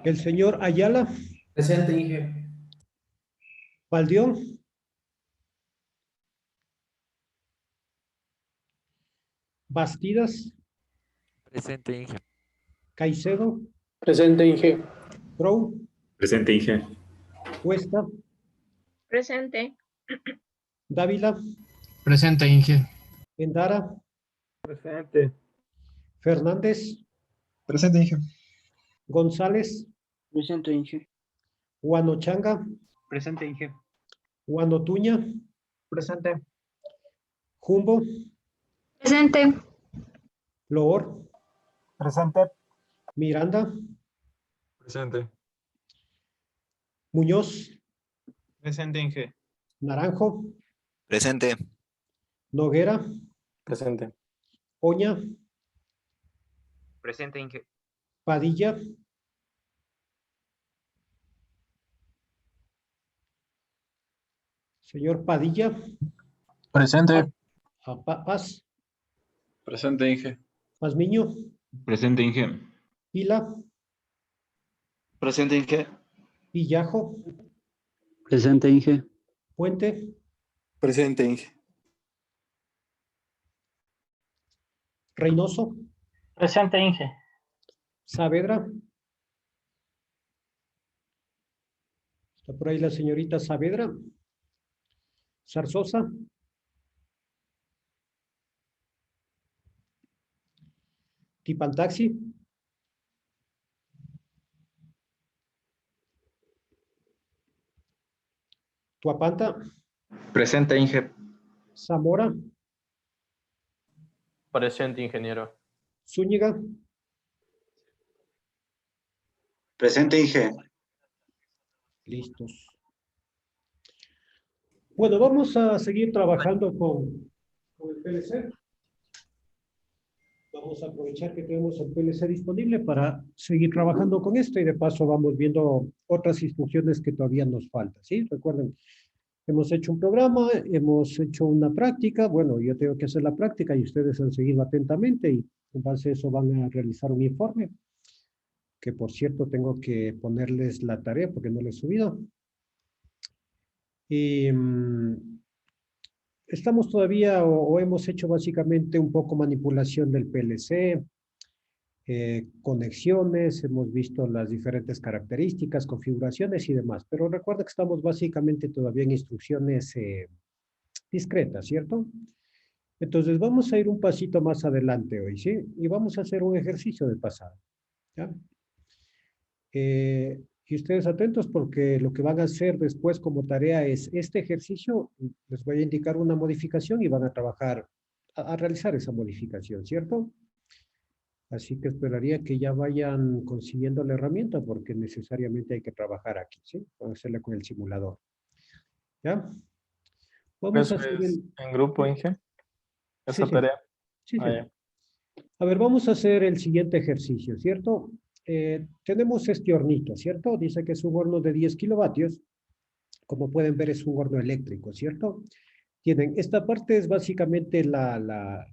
El señor Ayala, Presente, Inge. Valdión, Bastidas, Presente, Inge. Caicedo, Presente, Inge. Crow, Presente, Inge. Cuesta, Presente. Dávila, Presente, Inge. Endara, Presente. Fernández, Presente, Inge. González, Presente, Inge. Huanochanga, Presente, Inge. Huanotuña, Presente. Jumbo, Presente. Loor, Presente. Miranda, Presente. Muñoz, Presente, Inge. Naranjo, Presente. Noguera, Presente. Oña, Presente, Inge. Padilla, señor Padilla, Presente. Paz, Presente, Inge. Pazmiño, Presente, Inge. Pila, Presente, Inge. Villajo, Presente, Inge. Puente, Presente, Inge. Reynoso, Presente, Inge. Saavedra. Está por ahí la señorita Saavedra. Zarzosa. Tipantaxi. Tuapanta. Presente, Inge. Zamora. Presente, ingeniero. Zúñiga. Presente, Inge. Listos. Bueno, vamos a seguir trabajando con el PLC. Vamos a aprovechar que tenemos el PLC disponible para seguir trabajando con esto y de paso vamos viendo otras instrucciones que todavía nos faltan, ¿sí? Recuerden, hemos hecho un programa, hemos hecho una práctica, bueno, yo tengo que hacer la práctica y ustedes han seguido atentamente y en base a eso van a realizar un informe, que por cierto tengo que ponerles la tarea porque no la he subido. Y estamos todavía o hemos hecho básicamente un poco manipulación del PLC, conexiones, hemos visto las diferentes características, configuraciones y demás, pero recuerda que estamos básicamente todavía en instrucciones discretas, ¿cierto? Entonces vamos a ir un pasito más adelante hoy, ¿sí? Y vamos a hacer un ejercicio de pasada, ¿ya? Y ustedes atentos porque lo que van a hacer después como tarea es este ejercicio, les voy a indicar una modificación y van a trabajar, a realizar esa modificación, ¿cierto? Así que esperaría que ya vayan consiguiendo la herramienta porque necesariamente hay que trabajar aquí, ¿sí? Vamos a hacerla con el simulador. ¿Ya? Vamos a hacer en grupo, Inge. Esa sí. tarea. Sí, sí. Ya. A ver, vamos a hacer el siguiente ejercicio, ¿cierto? Tenemos este hornito, ¿cierto? Dice que es un horno de 10 kilovatios. Como pueden ver, es un horno eléctrico, ¿cierto? Tienen, esta parte es básicamente la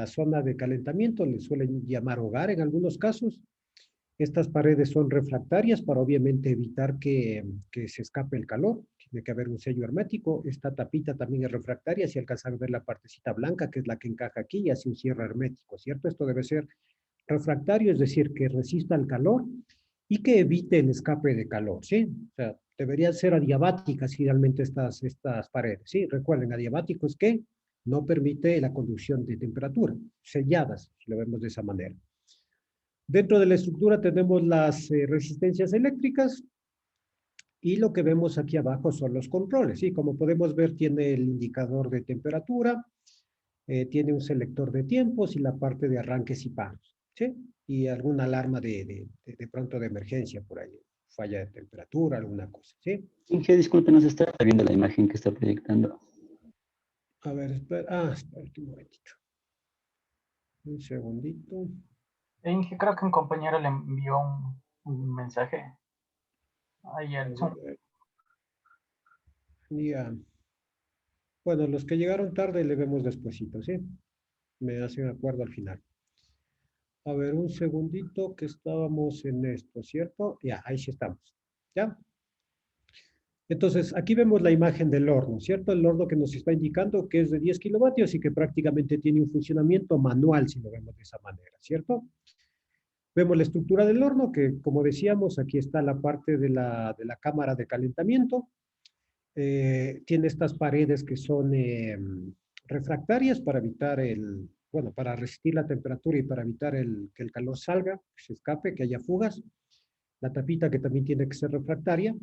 zona de calentamiento, le suelen llamar hogar en algunos casos. Estas paredes son refractarias para obviamente evitar que se escape el calor. Tiene que haber un sello hermético. Esta tapita también es refractaria. Si alcanzan a ver la partecita blanca, que es la que encaja aquí, y hace un cierre hermético, ¿cierto? Esto debe ser refractario, es decir, que resista el calor y que evite el escape de calor, ¿sí? O sea, deberían ser adiabáticas idealmente estas paredes, ¿sí? Recuerden, adiabático es que no permite la conducción de temperatura, selladas, si lo vemos de esa manera. Dentro de la estructura tenemos las resistencias eléctricas y lo que vemos aquí abajo son los controles, ¿sí? Como podemos ver, tiene el indicador de temperatura, tiene un selector de tiempos y la parte de arranques y paros, ¿sí? Y alguna alarma de pronto de emergencia por ahí, falla de temperatura, alguna cosa, ¿sí? Inge, disculpe, no se está viendo la imagen que está proyectando. A ver, espera un momentito. Un segundito. Inge, creo que un compañero le envió un mensaje. Ahí el Zoom. Ya. Bueno, los que llegaron tarde le vemos despuesito, ¿sí? Me hacen acuerdo al final. A ver, un segundito que estábamos en esto, ¿cierto? Ya, ahí sí estamos. ¿Ya? Entonces, aquí vemos la imagen del horno, ¿cierto? El horno que nos está indicando que es de 10 kilovatios y que prácticamente tiene un funcionamiento manual, si lo vemos de esa manera, ¿cierto? Vemos la estructura del horno, que como decíamos, aquí está la parte de la cámara de calentamiento. Tiene estas paredes que son refractarias para evitar bueno, para resistir la temperatura y para evitar que el calor salga, que se escape, que haya fugas. La tapita que también tiene que ser refractaria.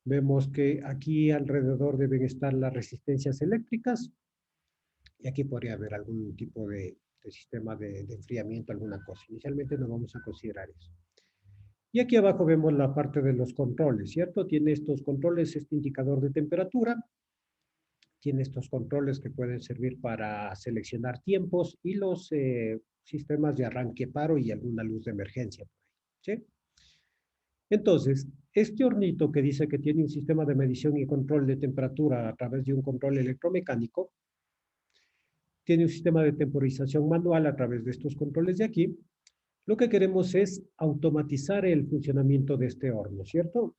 Vemos que aquí alrededor deben estar las resistencias eléctricas y aquí podría haber algún tipo de sistema de enfriamiento, alguna cosa. Inicialmente no vamos a considerar eso. Y aquí abajo vemos la parte de los controles, ¿cierto? Tiene estos controles, este indicador de temperatura, tiene estos controles que pueden servir para seleccionar tiempos y los sistemas de arranque paro y alguna luz de emergencia, ¿sí? Entonces, este hornito que dice que tiene un sistema de medición y control de temperatura a través de un control electromecánico, tiene un sistema de temporización manual a través de estos controles de aquí. Lo que queremos es automatizar el funcionamiento de este horno, ¿cierto?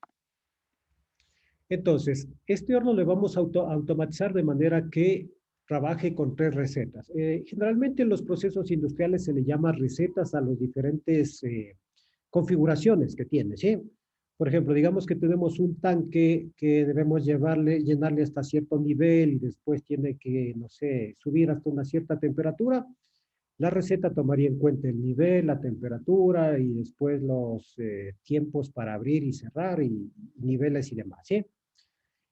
Entonces, este horno le vamos a automatizar de manera que trabaje con 3 recetas. Generalmente en los procesos industriales se le llama recetas a las diferentes configuraciones que tiene, ¿sí? Por ejemplo, digamos que tenemos un tanque que debemos llenarle hasta cierto nivel y después tiene que, no sé, subir hasta una cierta temperatura. La receta tomaría en cuenta el nivel, la temperatura y después los tiempos para abrir y cerrar y niveles y demás, ¿sí?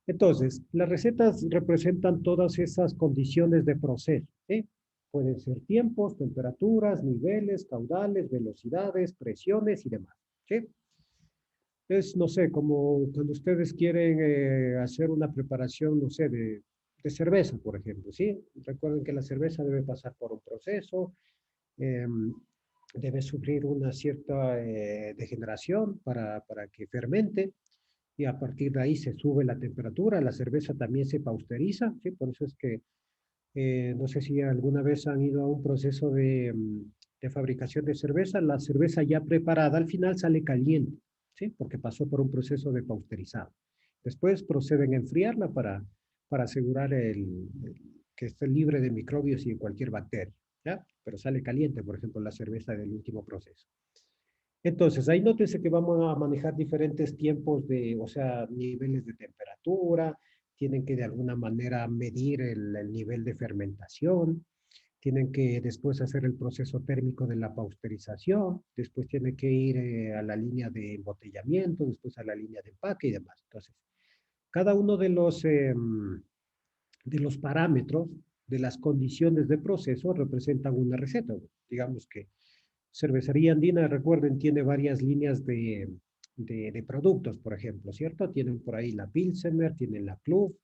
Entonces, las recetas representan todas esas condiciones de proceso, ¿sí? Pueden ser tiempos, temperaturas, niveles, caudales, velocidades, presiones y demás, ¿sí? Es, no sé, como cuando ustedes quieren hacer una preparación, no sé, de cerveza, por ejemplo, ¿sí? Recuerden que la cerveza debe pasar por un proceso, eh, debe sufrir una cierta degeneración para que fermente y a partir de ahí se sube la temperatura. La cerveza también se pasteuriza, ¿sí? Por eso es que no sé si alguna vez han ido a un proceso de fabricación de cerveza. La cerveza ya preparada al final sale caliente, ¿sí? Porque pasó por un proceso de pasteurizado. Después proceden a enfriarla para asegurar que esté libre de microbios y de cualquier bacteria, ¿ya? Pero sale caliente, por ejemplo, la cerveza del último proceso. Entonces, ahí nótese que vamos a manejar diferentes tiempos o sea, niveles de temperatura, tienen que de alguna manera medir el nivel de fermentación, tienen que después hacer el proceso térmico de la pasteurización, después tienen que ir a la línea de embotellamiento, después a la línea de empaque y demás. Entonces, cada uno de los parámetros, de las condiciones de proceso representan una receta. Digamos que Cervecería Andina, recuerden, tiene varias líneas de productos, por ejemplo, ¿cierto? Tienen por ahí la Pilsener, tienen la Club,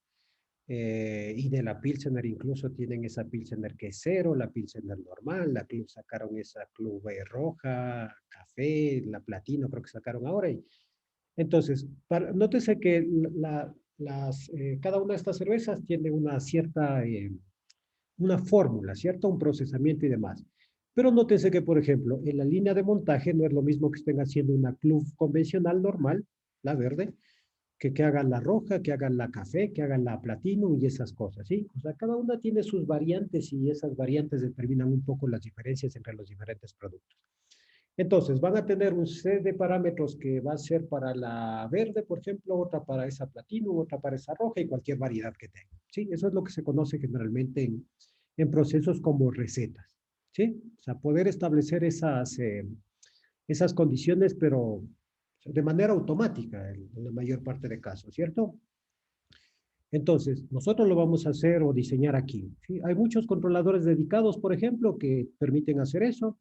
y de la Pilsener incluso tienen esa Pilsener que es cero, la Pilsener normal, la Club sacaron esa Club roja, café, la Platino creo que sacaron ahora. Entonces, nótese que cada una de estas cervezas tiene una cierta, una fórmula, ¿cierto? Un procesamiento y demás. Pero nótese que, por ejemplo, en la línea de montaje no es lo mismo que estén haciendo una club convencional normal, la verde, que hagan la roja, que hagan la café, que hagan la platinum y esas cosas, ¿sí? O sea, cada una tiene sus variantes y esas variantes determinan un poco las diferencias entre los diferentes productos. Entonces, van a tener un set de parámetros que va a ser para la verde, por ejemplo, otra para esa platinum, otra para esa roja y cualquier variedad que tenga, ¿sí? Eso es lo que se conoce generalmente en procesos como recetas, ¿sí? O sea, poder establecer esas condiciones, pero de manera automática en la mayor parte de casos, ¿cierto? Entonces, nosotros lo vamos a hacer o diseñar aquí, ¿sí? Hay muchos controladores dedicados, por ejemplo, que permiten hacer eso,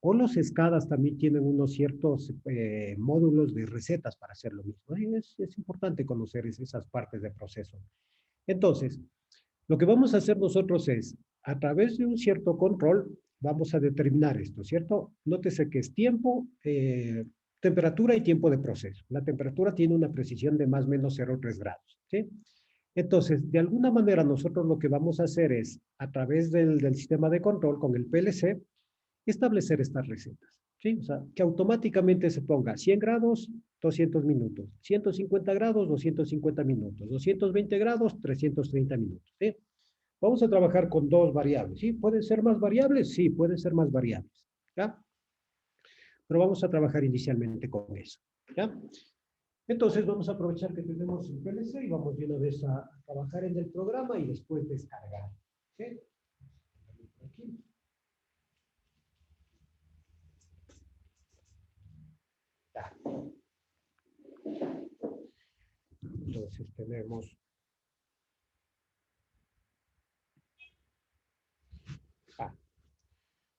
o los SCADAs también tienen unos ciertos módulos de recetas para hacer lo mismo. Es importante conocer esas partes del proceso. Entonces, lo que vamos a hacer nosotros es, a través de un cierto control, vamos a determinar esto, ¿cierto? Nótese que es tiempo, temperatura y tiempo de proceso. La temperatura tiene una precisión de más o menos 0,3 grados, ¿sí? Entonces, de alguna manera nosotros lo que vamos a hacer es, a través del sistema de control con el PLC, establecer estas recetas. ¿Sí? O sea, que automáticamente se ponga 100 grados, 200 minutos, 150 grados, 250 minutos, 220 grados, 330 minutos. ¿Sí? Vamos a trabajar con dos variables. ¿Sí? ¿Pueden ser más variables? Sí, pueden ser más variables. ¿Ya? Pero vamos a trabajar inicialmente con eso. ¿Ya? Entonces vamos a aprovechar que tenemos el PLC y vamos de una vez a trabajar en el programa y después descargar. ¿Sí? Aquí. Ya. Entonces tenemos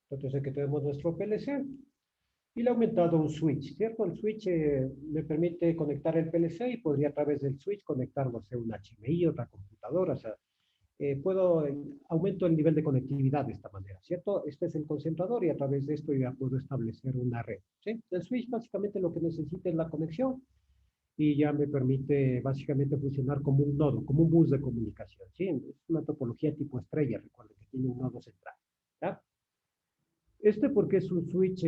entonces aquí tenemos nuestro PLC y le he aumentado un switch, ¿cierto? El switch me permite conectar el PLC y podría a través del switch conectarlo a un HMI, otra computadora, o sea, aumento el nivel de conectividad de esta manera, ¿cierto? Este es el concentrador y a través de esto ya puedo establecer una red, ¿sí? El switch básicamente lo que necesita es la conexión y ya me permite básicamente funcionar como un nodo, como un bus de comunicación, ¿sí? Es una topología tipo estrella, recuerden que tiene un nodo central, ¿ya? Porque es un switch,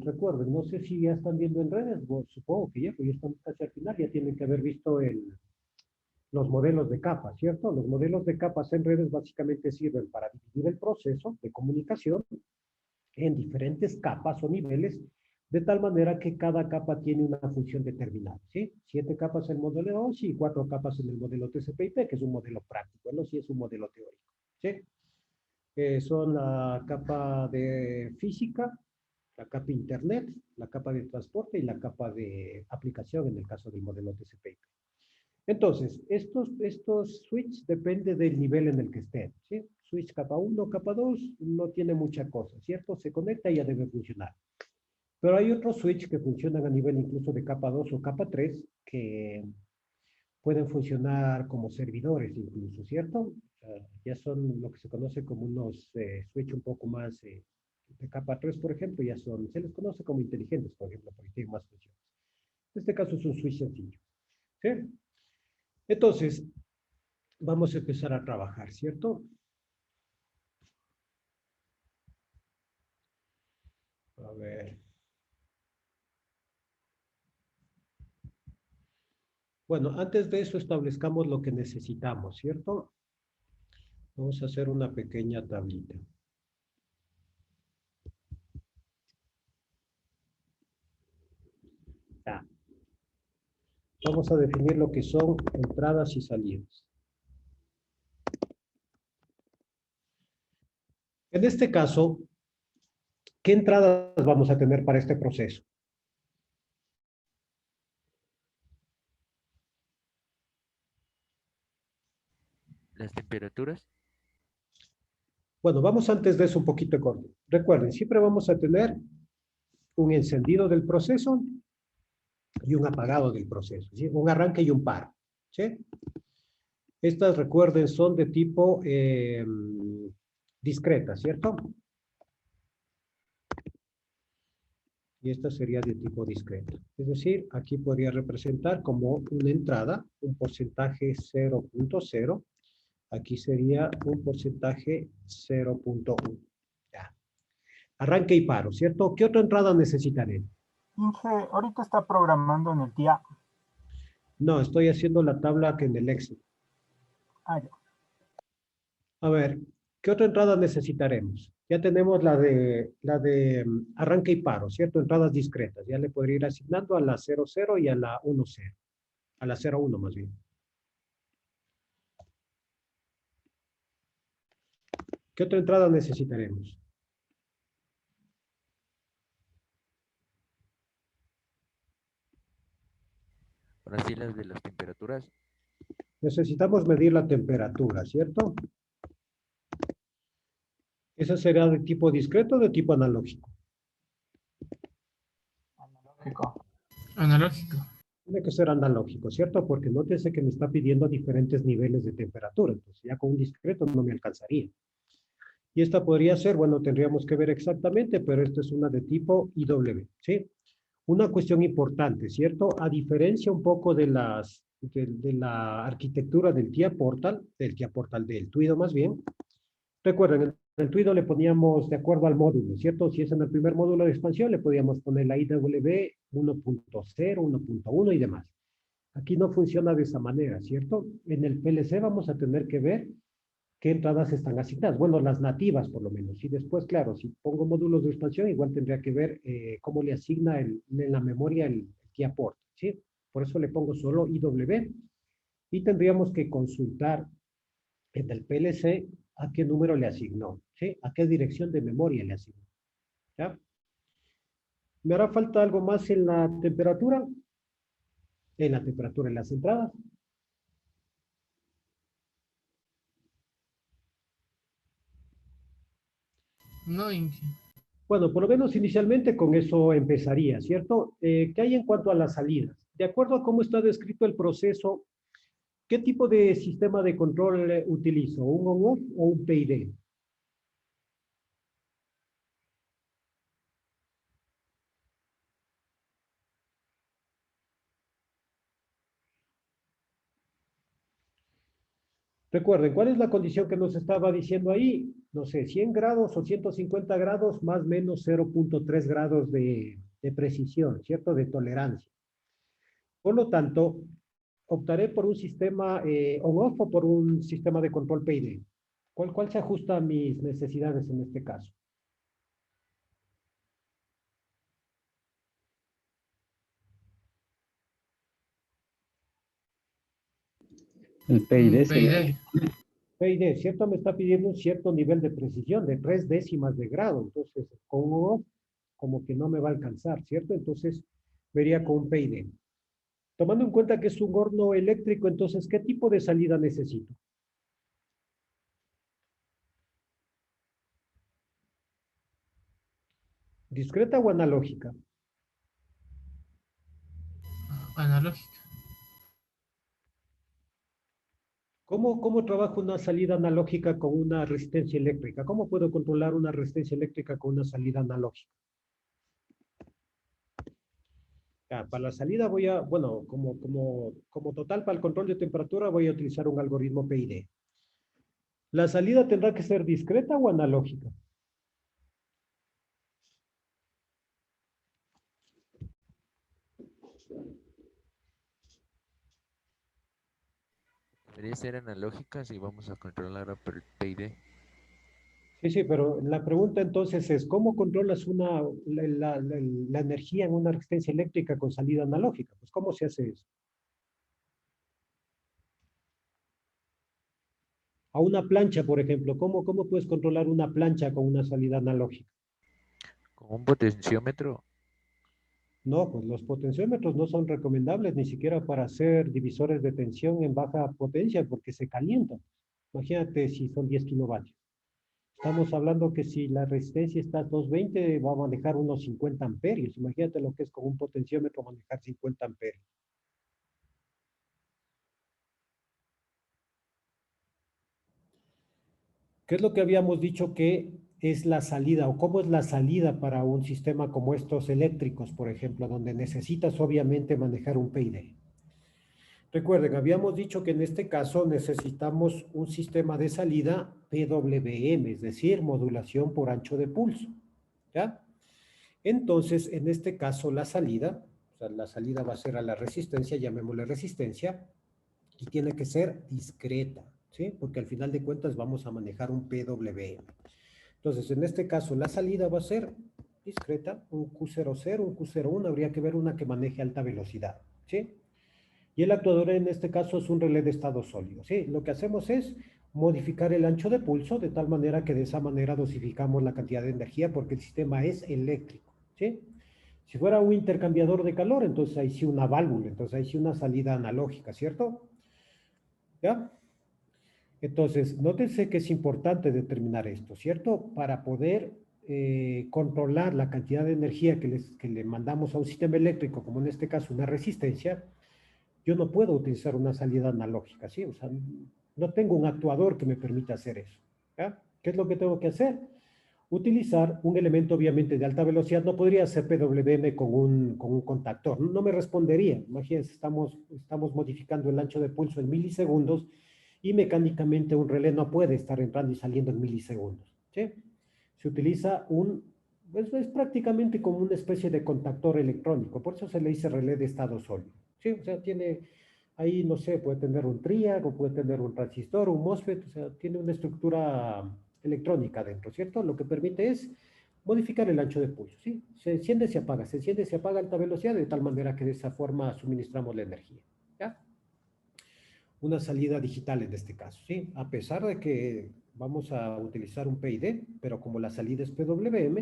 recuerden, no sé si ya están viendo en redes, supongo que ya, pues ya están casi al final, ya tienen que haber visto los modelos de capas, ¿cierto? Los modelos de capas en redes básicamente sirven para dividir el proceso de comunicación en diferentes capas o niveles, de tal manera que cada capa tiene una función determinada, ¿sí? 7 capas en el modelo OSI y 4 capas en el modelo TCP/IP, que es un modelo práctico, ¿no? Sí es un modelo teórico, ¿sí? Son la capa de física, la capa internet, la capa de transporte y la capa de aplicación en el caso del modelo TCP/IP. Entonces, estos switch depende del nivel en el que estén, ¿sí? Switch capa 1, capa 2 no tiene mucha cosa, ¿cierto? Se conecta y ya debe funcionar. Pero hay otros switch que funcionan a nivel incluso de capa 2 o capa 3 que pueden funcionar como servidores incluso, ¿cierto? Ya son lo que se conoce como unos switch un poco más de capa 3, por ejemplo, se les conoce como inteligentes, por ejemplo, porque tienen más funciones. En este caso es un switch sencillo, ¿sí? Entonces, vamos a empezar a trabajar, ¿cierto? A ver. Bueno, antes de eso establezcamos lo que necesitamos, ¿cierto? Vamos a hacer una pequeña tablita. Ya. Vamos a definir lo que son entradas y salidas. En este caso, ¿qué entradas vamos a tener para este proceso? Las temperaturas. Bueno, vamos antes de eso un poquito corto. Recuerden, siempre vamos a tener un encendido del proceso y un apagado del proceso, ¿sí? Un arranque y un paro, ¿sí? Estas, recuerden, son de tipo discreta, ¿cierto? Y esta sería de tipo discreto. Es decir, aquí podría representar como una entrada, un porcentaje 0.0. Aquí sería un porcentaje 0.1. Ya. Arranque y paro, ¿cierto? ¿Qué otra entrada necesitaré? Inge, ahorita está programando en el TIA. No, estoy haciendo la tabla que en el Excel. Ah, ya. A ver, ¿qué otra entrada necesitaremos? Ya tenemos la de arranque y paro, ¿cierto? Entradas discretas. Ya le podría ir asignando a la 00 y a la 10. A la 01 más bien. ¿Qué otra entrada necesitaremos? Ahora sí, las de las temperaturas. Necesitamos medir la temperatura, ¿cierto? ¿Esa será de tipo discreto o de tipo analógico? Analógico. Analógico. Tiene que ser analógico, ¿cierto? Porque nótese que me está pidiendo diferentes niveles de temperatura. Entonces, ya con un discreto no me alcanzaría. Y esta podría ser, bueno, tendríamos que ver exactamente, pero esta es una de tipo IW, ¿sí? Una cuestión importante, ¿cierto? A diferencia un poco de la arquitectura del TIA Portal, del TUIDO más bien, recuerden, el el TUIDO le poníamos de acuerdo al módulo, ¿cierto? Si es en el primer módulo de expansión, le podíamos poner la IW 1.0, 1.1 y demás. Aquí no funciona de esa manera, ¿cierto? En el PLC vamos a tener que ver qué entradas están asignadas. Bueno, las nativas por lo menos. Y después, claro, si pongo módulos de expansión, igual tendría que ver cómo le asigna en la memoria el key port, ¿sí? Por eso le pongo solo IW. Y tendríamos que consultar en el PLC a qué número le asignó, ¿sí? A qué dirección de memoria le asignó, ¿ya? ¿Me hará falta algo más en la temperatura? En la temperatura, en las entradas. No, Inge. Bueno, por lo menos inicialmente con eso empezaría, ¿cierto? ¿Qué hay en cuanto a las salidas? De acuerdo a cómo está descrito el proceso, ¿qué tipo de sistema de control utilizo? ¿Un on-off o un PID? Recuerden, ¿cuál es la condición que nos estaba diciendo ahí? No sé, 100 grados o 150 grados más o menos 0.3 grados de precisión, ¿cierto? De tolerancia. Por lo tanto, optaré por un sistema on-off o por un sistema de control PID. ¿Cuál se ajusta a mis necesidades en este caso? El PID sería. PID. PID, ¿cierto? Me está pidiendo un cierto nivel de precisión, de 3 décimas de grado. Entonces, con un on-off, como que no me va a alcanzar, ¿cierto? Entonces, vería con un PID. Tomando en cuenta que es un horno eléctrico, entonces, ¿qué tipo de salida necesito? ¿Discreta o analógica? Analógica. ¿Cómo trabajo una salida analógica con una resistencia eléctrica? ¿Cómo puedo controlar una resistencia eléctrica con una salida analógica? Para la salida voy a, bueno, como total para el control de temperatura voy a utilizar un algoritmo PID. ¿La salida tendrá que ser discreta o analógica? Debería ser analógica si vamos a controlar por el PID. Sí, pero la pregunta entonces es, ¿cómo controlas la energía en una resistencia eléctrica con salida analógica? Pues, ¿cómo se hace eso? A una plancha, por ejemplo, ¿cómo puedes controlar una plancha con una salida analógica? Con un potenciómetro. No, pues los potenciómetros no son recomendables ni siquiera para hacer divisores de tensión en baja potencia porque se calientan. Imagínate si son 10 kilovatios. Estamos hablando que si la resistencia está a 220 va a manejar unos 50 amperios. Imagínate lo que es con un potenciómetro manejar 50 amperios. ¿Qué es lo que habíamos dicho que es la salida o cómo es la salida para un sistema como estos eléctricos, por ejemplo, donde necesitas obviamente manejar un PID? Recuerden, habíamos dicho que en este caso necesitamos un sistema de salida PWM, es decir, modulación por ancho de pulso, ¿ya? Entonces, en este caso, la salida va a ser a la resistencia, llamémosle resistencia, y tiene que ser discreta, ¿sí? Porque al final de cuentas vamos a manejar un PWM. Entonces, en este caso, la salida va a ser discreta, un Q00, un Q01, habría que ver una que maneje alta velocidad, ¿sí? Y el actuador en este caso es un relé de estado sólido, ¿sí? Lo que hacemos es modificar el ancho de pulso de tal manera que de esa manera dosificamos la cantidad de energía porque el sistema es eléctrico, ¿sí? Si fuera un intercambiador de calor, entonces ahí sí una válvula, entonces ahí sí una salida analógica, ¿cierto? ¿Ya? Entonces, nótense que es importante determinar esto, ¿cierto? Para poder controlar la cantidad de energía que le mandamos a un sistema eléctrico, como en este caso una resistencia, yo no puedo utilizar una salida analógica, ¿sí? O sea, no tengo un actuador que me permita hacer eso, ¿ya? ¿Qué es lo que tengo que hacer? Utilizar un elemento obviamente de alta velocidad. No podría ser PWM con un contactor, no me respondería. Imagínense, estamos modificando el ancho de pulso en milisegundos y mecánicamente un relé no puede estar entrando y saliendo en milisegundos, ¿sí? Se utiliza es prácticamente como una especie de contactor electrónico, por eso se le dice relé de estado sólido, ¿sí? O sea, tiene ahí, no sé, puede tener un triac, o puede tener un transistor, un MOSFET, o sea, tiene una estructura electrónica dentro, ¿cierto? Lo que permite es modificar el ancho de pulso, ¿sí? Se enciende, se apaga a alta velocidad, de tal manera que de esa forma suministramos la energía, ¿ya? Una salida digital en este caso, ¿sí? A pesar de que vamos a utilizar un PID, pero como la salida es PWM,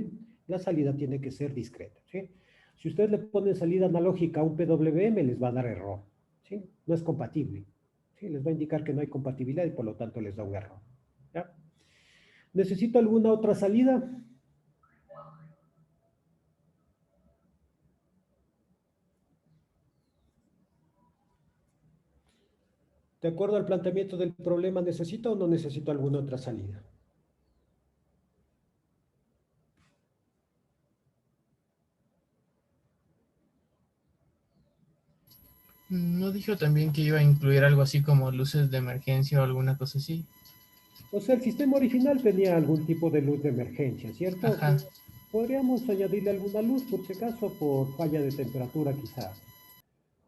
la salida tiene que ser discreta, ¿sí? Si ustedes le ponen salida analógica a un PWM, les va a dar error, ¿sí? No es compatible, ¿sí? Les va a indicar que no hay compatibilidad y por lo tanto les da un error, ¿ya? ¿Necesito alguna otra salida? De acuerdo al planteamiento del problema, ¿necesito o no necesito alguna otra salida? ¿No dijo también que iba a incluir algo así como luces de emergencia o alguna cosa así? O sea, el sistema original tenía algún tipo de luz de emergencia, ¿cierto? Ajá. Podríamos añadirle alguna luz, por si acaso, por falla de temperatura quizá.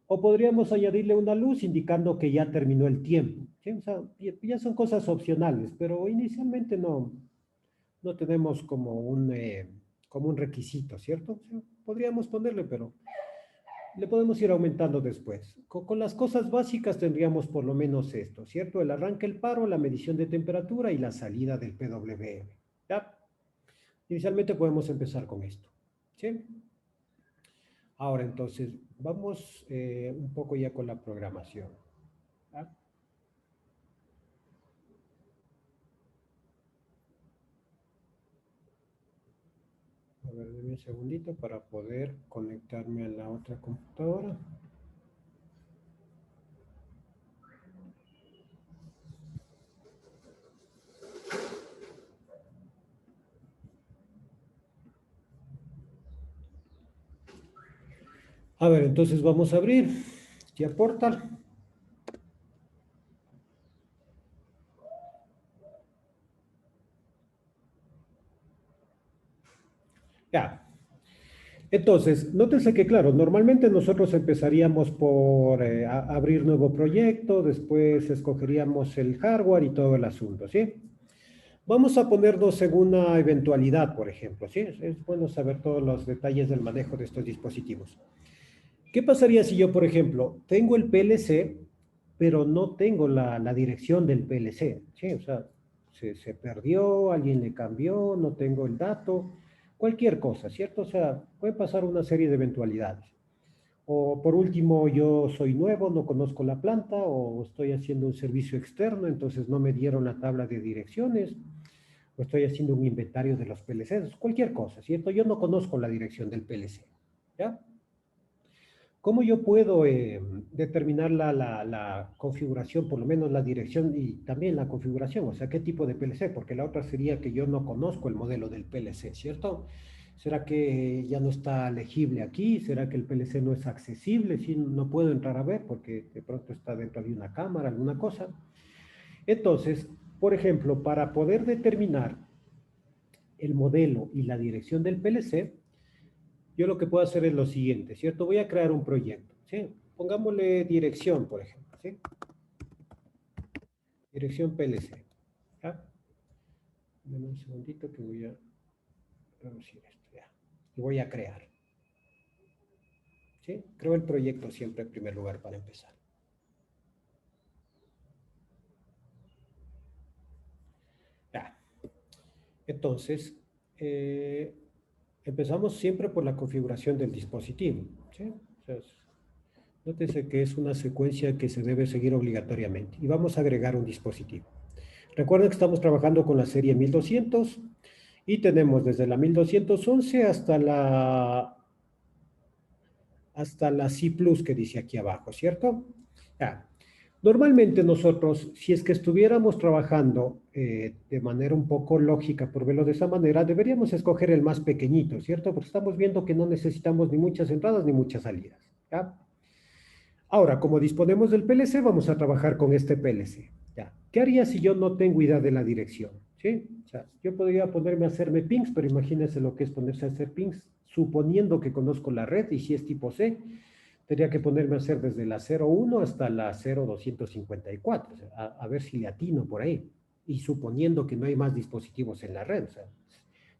O podríamos añadirle una luz indicando que ya terminó el tiempo, ¿sí? O sea, ya son cosas opcionales, pero inicialmente no tenemos como un requisito, ¿cierto? O sea, podríamos ponerle, pero le podemos ir aumentando después. Con las cosas básicas tendríamos por lo menos esto, ¿cierto? El arranque, el paro, la medición de temperatura y la salida del PWM, ¿ya? Inicialmente podemos empezar con esto, ¿sí? Ahora entonces, vamos un poco ya con la programación, ¿ya? A ver, denme un segundito para poder conectarme a la otra computadora. A ver, entonces vamos a abrir ya Portal. Ya. Entonces, nótense que, claro, normalmente nosotros empezaríamos por abrir nuevo proyecto, después escogeríamos el hardware y todo el asunto, ¿sí? Vamos a ponernos en una eventualidad, por ejemplo, ¿sí? Es bueno saber todos los detalles del manejo de estos dispositivos. ¿Qué pasaría si yo, por ejemplo, tengo el PLC, pero no tengo la dirección del PLC? ¿Sí? O sea, se perdió, alguien le cambió, no tengo el dato, cualquier cosa, ¿cierto? O sea, puede pasar una serie de eventualidades. O por último, yo soy nuevo, no conozco la planta, o estoy haciendo un servicio externo, entonces no me dieron la tabla de direcciones, o estoy haciendo un inventario de los PLCs, cualquier cosa, ¿cierto? Yo no conozco la dirección del PLC, ¿ya? ¿Cómo yo puedo determinar la configuración, por lo menos la dirección y también la configuración? O sea, ¿qué tipo de PLC? Porque la otra sería que yo no conozco el modelo del PLC, ¿cierto? ¿Será que ya no está legible aquí? ¿Será que el PLC no es accesible? ¿Sí? No puedo entrar a ver porque de pronto está dentro de una cámara, alguna cosa. Entonces, por ejemplo, para poder determinar el modelo y la dirección del PLC, yo lo que puedo hacer es lo siguiente, ¿cierto? Voy a crear un proyecto, ¿sí? Pongámosle dirección, por ejemplo, ¿sí? Dirección PLC, ¿ya? Dame un segundito que voy a reducir esto, ya. Y voy a crear, ¿sí? Creo el proyecto siempre en primer lugar para empezar. Ya. Entonces, empezamos siempre por la configuración del dispositivo, ¿sí? O sea, nótese que es una secuencia que se debe seguir obligatoriamente. Y vamos a agregar un dispositivo. Recuerden que estamos trabajando con la serie 1200 y tenemos desde la 1211 hasta la C Plus que dice aquí abajo, ¿cierto? Ya. Normalmente nosotros, si es que estuviéramos trabajando de manera un poco lógica, por verlo de esa manera, deberíamos escoger el más pequeñito, ¿cierto? Porque estamos viendo que no necesitamos ni muchas entradas ni muchas salidas, ¿ya? Ahora, como disponemos del PLC, vamos a trabajar con este PLC, ¿ya? ¿Qué haría si yo no tengo idea de la dirección? ¿Sí? ¿sí? O sea, yo podría ponerme a hacerme pings, pero imagínense lo que es ponerse a hacer pings, suponiendo que conozco la red, y si es tipo C, tendría que ponerme a hacer desde la 01 hasta la 0254, o sea, a ver si le atino por ahí, y suponiendo que no hay más dispositivos en la red. O sea,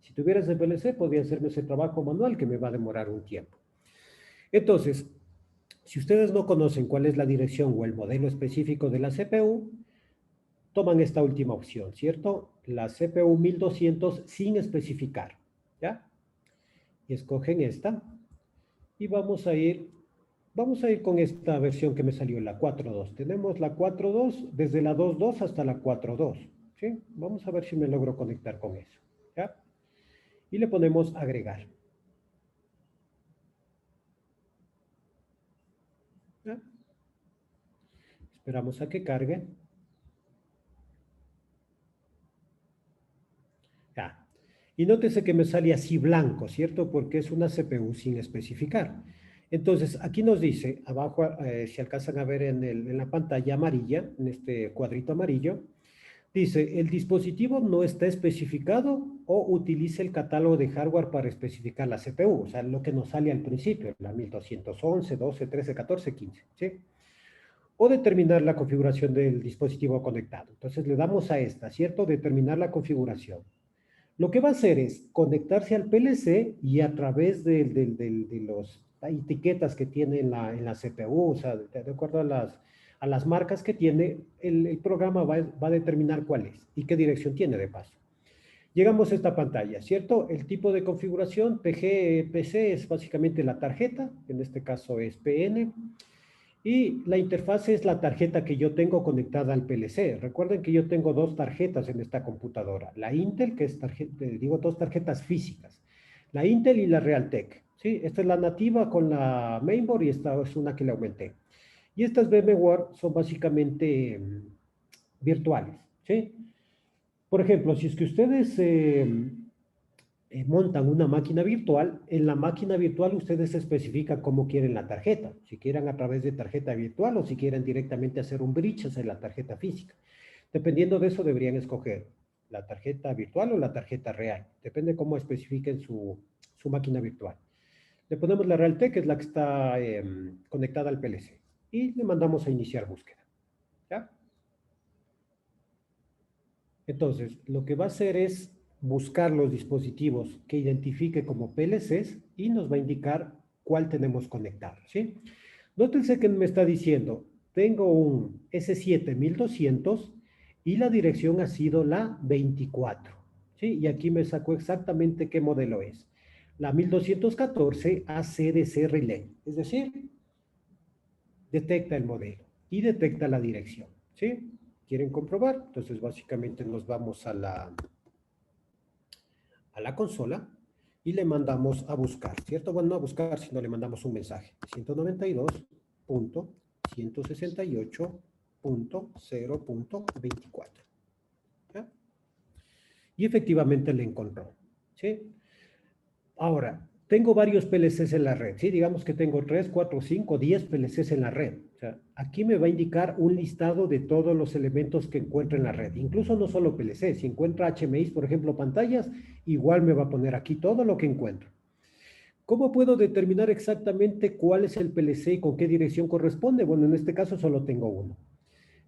si tuviera ese PLC, podría hacerme ese trabajo manual que me va a demorar un tiempo. Entonces, si ustedes no conocen cuál es la dirección o el modelo específico de la CPU, toman esta última opción, ¿cierto? La CPU 1200 sin especificar, ¿ya? Y escogen esta. Y vamos a ir con esta versión que me salió, la 4.2. Tenemos la 4.2 desde la 2.2 hasta la 4.2, ¿sí? Vamos a ver si me logro conectar con eso, ¿ya? Y le ponemos agregar. ¿Ya? Esperamos a que cargue. Ya. Y nótese que me sale así blanco, ¿cierto? Porque es una CPU sin especificar. Entonces, aquí nos dice, abajo, si alcanzan a ver en la pantalla amarilla, en este cuadrito amarillo, dice, el dispositivo no está especificado o utilice el catálogo de hardware para especificar la CPU, o sea, lo que nos sale al principio, la 1211, 12, 13, 14, 15, ¿sí? O determinar la configuración del dispositivo conectado. Entonces, le damos a esta, ¿cierto? Determinar la configuración. Lo que va a hacer es conectarse al PLC y a través de las etiquetas que tiene en la CPU, o sea, de acuerdo a las marcas que tiene, el programa va a determinar cuál es y qué dirección tiene de paso. Llegamos a esta pantalla, ¿cierto? El tipo de configuración PG-PC es básicamente la tarjeta, en este caso es PN, y la interfaz es la tarjeta que yo tengo conectada al PLC. Recuerden que yo tengo dos tarjetas en esta computadora. La Intel, que es dos tarjetas físicas. La Intel y la Realtek, ¿sí? Esta es la nativa con la mainboard y esta es una que le aumenté. Y estas VMware son básicamente virtuales, ¿sí? Por ejemplo, si es que ustedes montan una máquina virtual, en la máquina virtual ustedes especifican cómo quieren la tarjeta, si quieren a través de tarjeta virtual o si quieren directamente hacer un bridge hacia la tarjeta física. Dependiendo de eso deberían escoger la tarjeta virtual o la tarjeta real, depende cómo especifiquen su máquina virtual. Le ponemos la Realtek, que es la que está conectada al PLC, y le mandamos a iniciar búsqueda, ¿ya? Entonces, lo que va a hacer es buscar los dispositivos que identifique como PLCs y nos va a indicar cuál tenemos conectado, ¿sí? Nótense que me está diciendo, tengo un S7 1200 y la dirección ha sido la 24, ¿sí? Y aquí me sacó exactamente qué modelo es. La 1214 ACDC Relay, es decir, detecta el modelo y detecta la dirección, ¿sí? ¿Quieren comprobar? Entonces, básicamente nos vamos a la consola y le mandamos a buscar, ¿cierto? Bueno, no a buscar, sino le mandamos un mensaje. 192.168.0.24. ¿Ya? Y efectivamente le encontró, ¿sí? Ahora, tengo varios PLCs en la red, ¿sí? Digamos que tengo 3, 4, 5, 10 PLCs en la red. O sea, aquí me va a indicar un listado de todos los elementos que encuentro en la red. Incluso no solo PLC, si encuentra HMIs, por ejemplo, pantallas, igual me va a poner aquí todo lo que encuentro. ¿Cómo puedo determinar exactamente cuál es el PLC y con qué dirección corresponde? Bueno, en este caso solo tengo uno.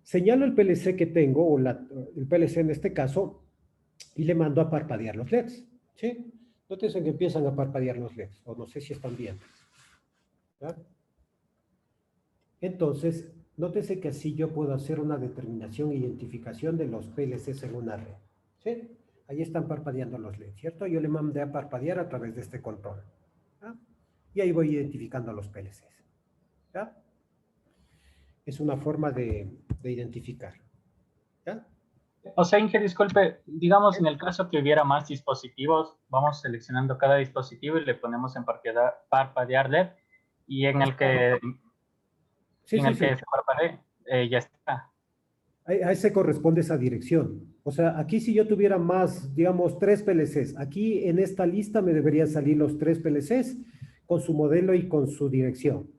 Señalo el PLC que tengo, o el PLC en este caso, y le mando a parpadear los LEDs, ¿sí? Nótense que empiezan a parpadear los LEDs, o no sé si están viendo. ¿Ya? Entonces, nótense que así yo puedo hacer una determinación e identificación de los PLCs en una red. ¿Sí? Ahí están parpadeando los LEDs, ¿cierto? Yo le mandé a parpadear a través de este control. ¿Ya? Y ahí voy identificando los PLCs. ¿Ya? Es una forma de identificar. ¿Ya? O sea, Inge, disculpe, digamos en el caso que hubiera más dispositivos, vamos seleccionando cada dispositivo y le ponemos en parpadear LED, y en el que, Sí. se parpadee, ya está. A ese corresponde esa dirección. O sea, aquí si yo tuviera más, digamos, 3 PLCs, aquí en esta lista me deberían salir los 3 PLCs con su modelo y con su dirección.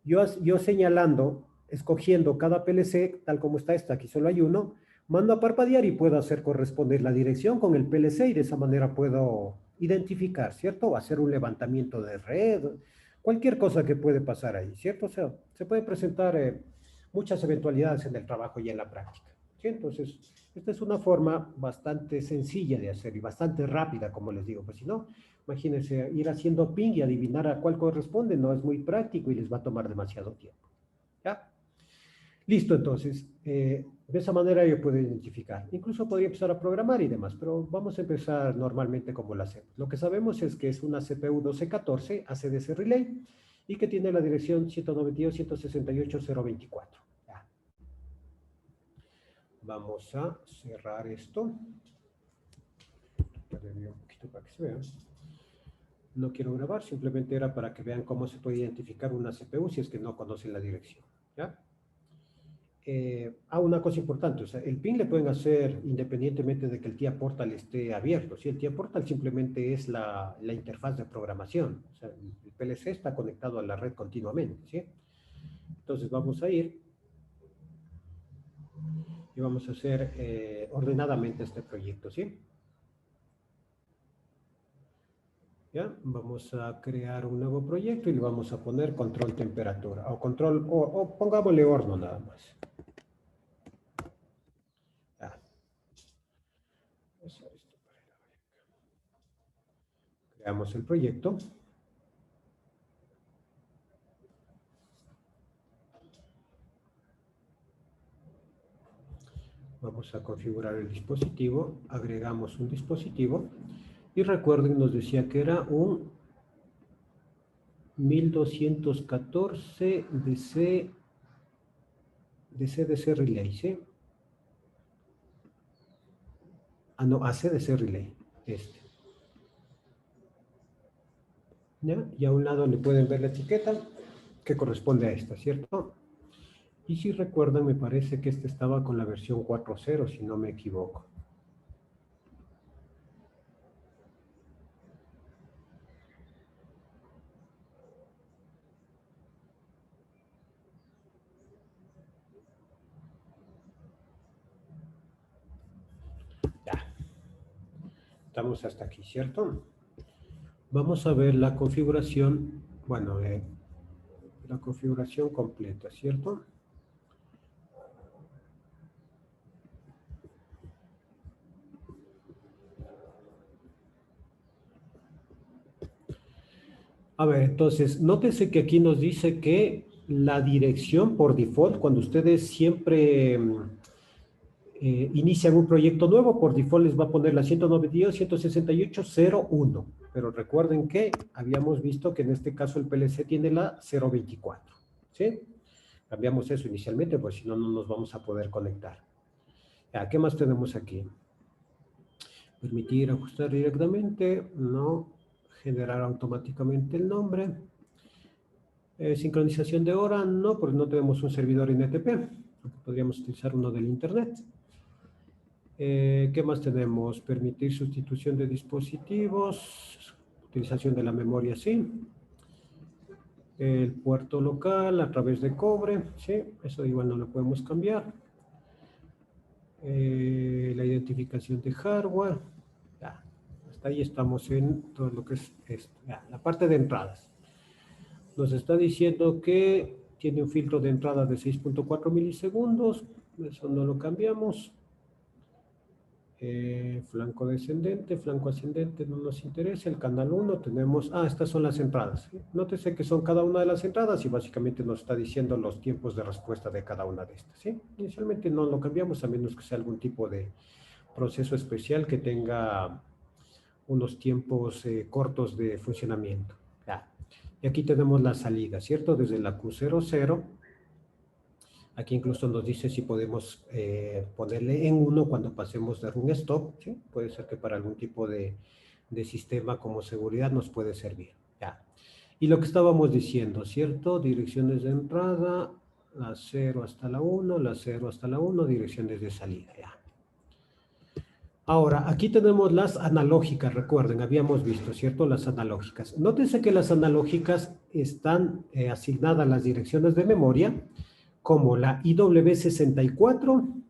Yo señalando, escogiendo cada PLC, tal como está esta, aquí solo hay uno, Mando a parpadear y puedo hacer corresponder la dirección con el PLC y de esa manera puedo identificar, ¿cierto? O hacer un levantamiento de red, cualquier cosa que puede pasar ahí, ¿cierto? O sea, se pueden presentar muchas eventualidades en el trabajo y en la práctica, ¿sí? Entonces, esta es una forma bastante sencilla de hacer y bastante rápida, como les digo, pues si no, imagínense ir haciendo ping y adivinar a cuál corresponde, no es muy práctico y les va a tomar demasiado tiempo, ¿ya? Listo, entonces, de esa manera yo puedo identificar. Incluso podría empezar a programar y demás, pero vamos a empezar normalmente como lo hacemos. Lo que sabemos es que es una CPU 1214 ACDC Relay y que tiene la dirección 192.168.024. Ya. Vamos a cerrar esto. Un poquito para que se vea. No quiero grabar, simplemente era para que vean cómo se puede identificar una CPU si es que no conocen la dirección. ¿Ya? Una cosa importante, o sea, el PIN le pueden hacer independientemente de que el TIA Portal esté abierto. ¿Sí? El TIA Portal simplemente es la interfaz de programación. O sea, el PLC está conectado a la red continuamente. ¿Sí? Entonces vamos a ir y vamos a hacer ordenadamente este proyecto. ¿Sí? ¿Ya? Vamos a crear un nuevo proyecto y le vamos a poner control temperatura o control, o pongámosle horno nada más. Ya. Creamos el proyecto. Vamos a configurar el dispositivo, agregamos un dispositivo. Y recuerden, nos decía que era un 1214 de CDC Relay, ¿sí? Ah, no, ACDC Relay, este. ¿Ya? Y a un lado le pueden ver la etiqueta que corresponde a esta, ¿cierto? Y si recuerdan, me parece que este estaba con la versión 4.0, si no me equivoco. Estamos hasta aquí, ¿cierto? Vamos a ver la configuración, bueno, la configuración completa, ¿cierto? A ver, entonces, nótese que aquí nos dice que la dirección por default, cuando ustedes siempre inician un proyecto nuevo, por default les va a poner la 192.168.0.1. Pero recuerden que habíamos visto que en este caso el PLC tiene la 0.24. ¿Sí? Cambiamos eso inicialmente, pues si no, no nos vamos a poder conectar. Ya, ¿qué más tenemos aquí? Permitir ajustar directamente. No. Generar automáticamente el nombre. Sincronización de hora. No, porque no tenemos un servidor NTP. Podríamos utilizar uno del internet. ¿Qué más tenemos? Permitir sustitución de dispositivos, utilización de la memoria, sí. El puerto local a través de cobre, sí, eso igual no lo podemos cambiar. La identificación de hardware, ya, hasta ahí estamos en todo lo que es esto, ya, la parte de entradas. Nos está diciendo que tiene un filtro de entrada de 6.4 milisegundos, eso no lo cambiamos. Flanco descendente, flanco ascendente no nos interesa. El canal 1 tenemos, estas son las entradas. Nótese que son cada una de las entradas y básicamente nos está diciendo los tiempos de respuesta de cada una de estas, ¿sí? Inicialmente no lo cambiamos a menos que sea algún tipo de proceso especial que tenga unos tiempos cortos de funcionamiento. Ya. Y aquí tenemos la salida, ¿cierto? Desde la Q00. Aquí incluso nos dice si podemos ponerle en 1 cuando pasemos de run stop, ¿sí? Puede ser que para algún tipo de sistema como seguridad nos puede servir. Ya. Y lo que estábamos diciendo, ¿cierto? Direcciones de entrada, la 0 hasta la 1, la 0 hasta la 1, direcciones de salida, ya. Ahora, aquí tenemos las analógicas, recuerden, habíamos visto, ¿cierto? Las analógicas. Nótense que las analógicas están asignadas a las direcciones de memoria, como la IW64,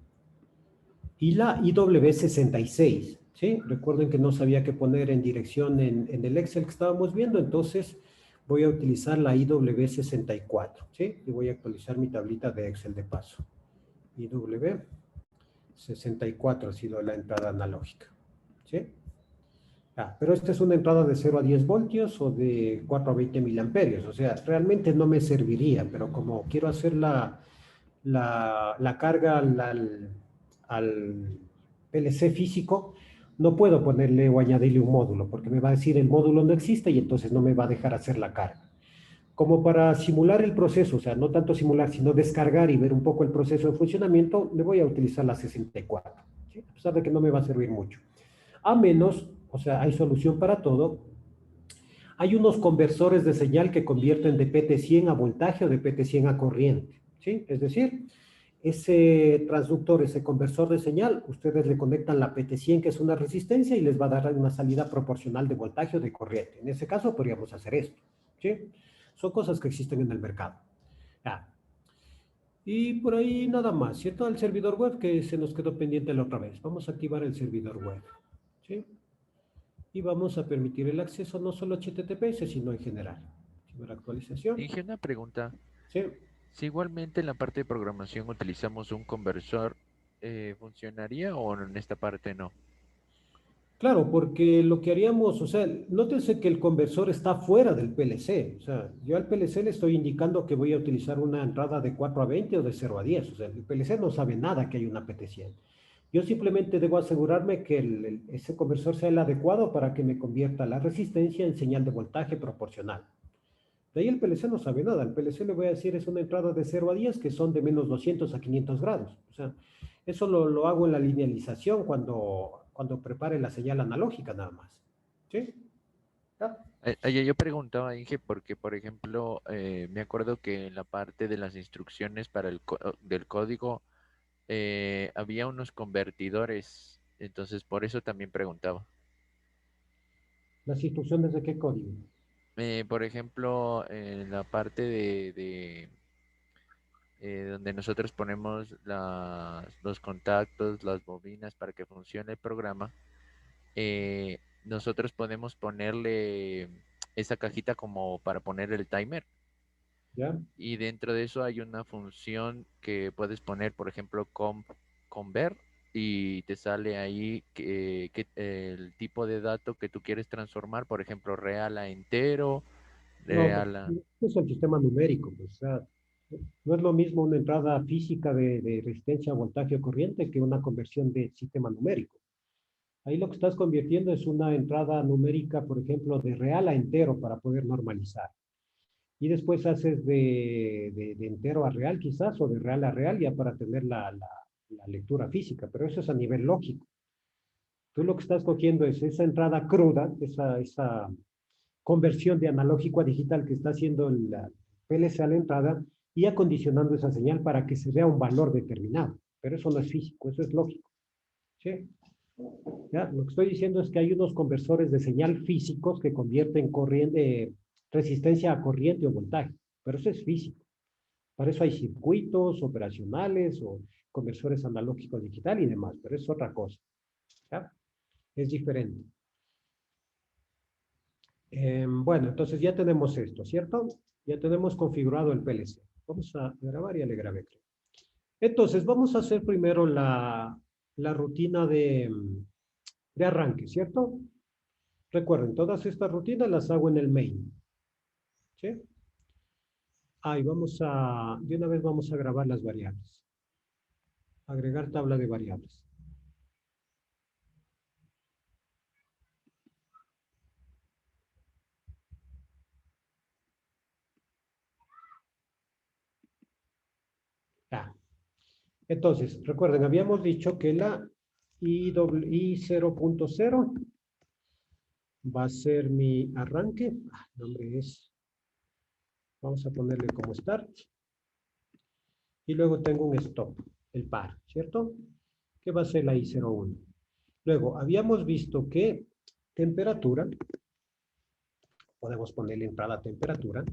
y la IW66, ¿sí? Recuerden que no sabía qué poner en dirección en el Excel que estábamos viendo, entonces voy a utilizar la IW64, ¿sí? Y voy a actualizar mi tablita de Excel de paso. IW64 ha sido la entrada analógica, ¿sí? Pero esta es una entrada de 0 a 10 voltios o de 4 a 20 miliamperios, o sea, realmente no me serviría, pero como quiero hacer la carga al PLC físico, no puedo ponerle o añadirle un módulo, porque me va a decir el módulo no existe y entonces no me va a dejar hacer la carga. Como para simular el proceso, o sea, no tanto simular, sino descargar y ver un poco el proceso de funcionamiento, le voy a utilizar la 64, ¿sí? A pesar de que no me va a servir mucho. A menos, o sea, hay solución para todo. Hay unos conversores de señal que convierten de PT100 a voltaje o de PT100 a corriente, ¿sí? Es decir, ese transductor, ese conversor de señal, ustedes le conectan la PT100, que es una resistencia, y les va a dar una salida proporcional de voltaje o de corriente. En ese caso podríamos hacer esto, ¿sí? Son cosas que existen en el mercado. Y por ahí nada más, ¿cierto? El servidor web que se nos quedó pendiente la otra vez. Vamos a activar el servidor web, ¿sí? Y vamos a permitir el acceso no solo a HTTPS, sino en general. Primera actualización. Inge, una pregunta. Sí. Si igualmente en la parte de programación utilizamos un conversor, ¿funcionaría o en esta parte no? Claro, porque lo que haríamos, o sea, nótense que el conversor está fuera del PLC. O sea, yo al PLC le estoy indicando que voy a utilizar una entrada de 4 a 20 o de 0 a 10. O sea, el PLC no sabe nada que hay una PT100. Yo simplemente debo asegurarme que ese conversor sea el adecuado para que me convierta la resistencia en señal de voltaje proporcional. De ahí el PLC no sabe nada. El PLC le voy a decir es una entrada de 0 a 10 que son de menos 200 a 500 grados. O sea, eso lo hago en la linealización cuando prepare la señal analógica nada más. ¿Sí? Yo preguntaba, Inge, porque, por ejemplo, me acuerdo que en la parte de las instrucciones para del código había unos convertidores, entonces por eso también preguntaba. ¿Las instrucciones de qué código? Por ejemplo, en la parte de donde nosotros ponemos los contactos, las bobinas para que funcione el programa, nosotros podemos ponerle esa cajita como para poner el timer. ¿Ya? Y dentro de eso hay una función que puedes poner, por ejemplo, convert, y te sale ahí el tipo de dato que tú quieres transformar, por ejemplo, real a entero, No, real a... es el sistema numérico. Pues, o sea, no es lo mismo una entrada física de resistencia a voltaje o corriente que una conversión de sistema numérico. Ahí lo que estás convirtiendo es una entrada numérica, por ejemplo, de real a entero para poder normalizar. Y después haces de entero a real quizás, o de real a real ya para tener la lectura física, pero eso es a nivel lógico. Tú lo que estás cogiendo es esa entrada cruda, esa conversión de analógico a digital que está haciendo la PLC a la entrada y acondicionando esa señal para que se vea un valor determinado. Pero eso no es físico, eso es lógico. ¿Sí? ¿Ya? Lo que estoy diciendo es que hay unos conversores de señal físicos que convierten resistencia a corriente o voltaje, pero eso es físico. Para eso hay circuitos operacionales o conversores analógicos digital y demás, pero es otra cosa. ¿Ya? Es diferente. Bueno, entonces ya tenemos esto, ¿cierto? Ya tenemos configurado el PLC. Vamos a grabar, ya le grabé. Entonces, vamos a hacer primero la rutina de arranque, ¿cierto? Recuerden, todas estas rutinas las hago en el main. ¿Sí? Y de una vez vamos a grabar las variables. Agregar tabla de variables. Entonces, recuerden, habíamos dicho que la I0.0 va a ser mi arranque. Nombre es, vamos a ponerle como start. Y luego tengo un stop, el par, ¿cierto? Que va a ser la I01. Luego, habíamos visto que temperatura, podemos ponerle entrada a temperatura,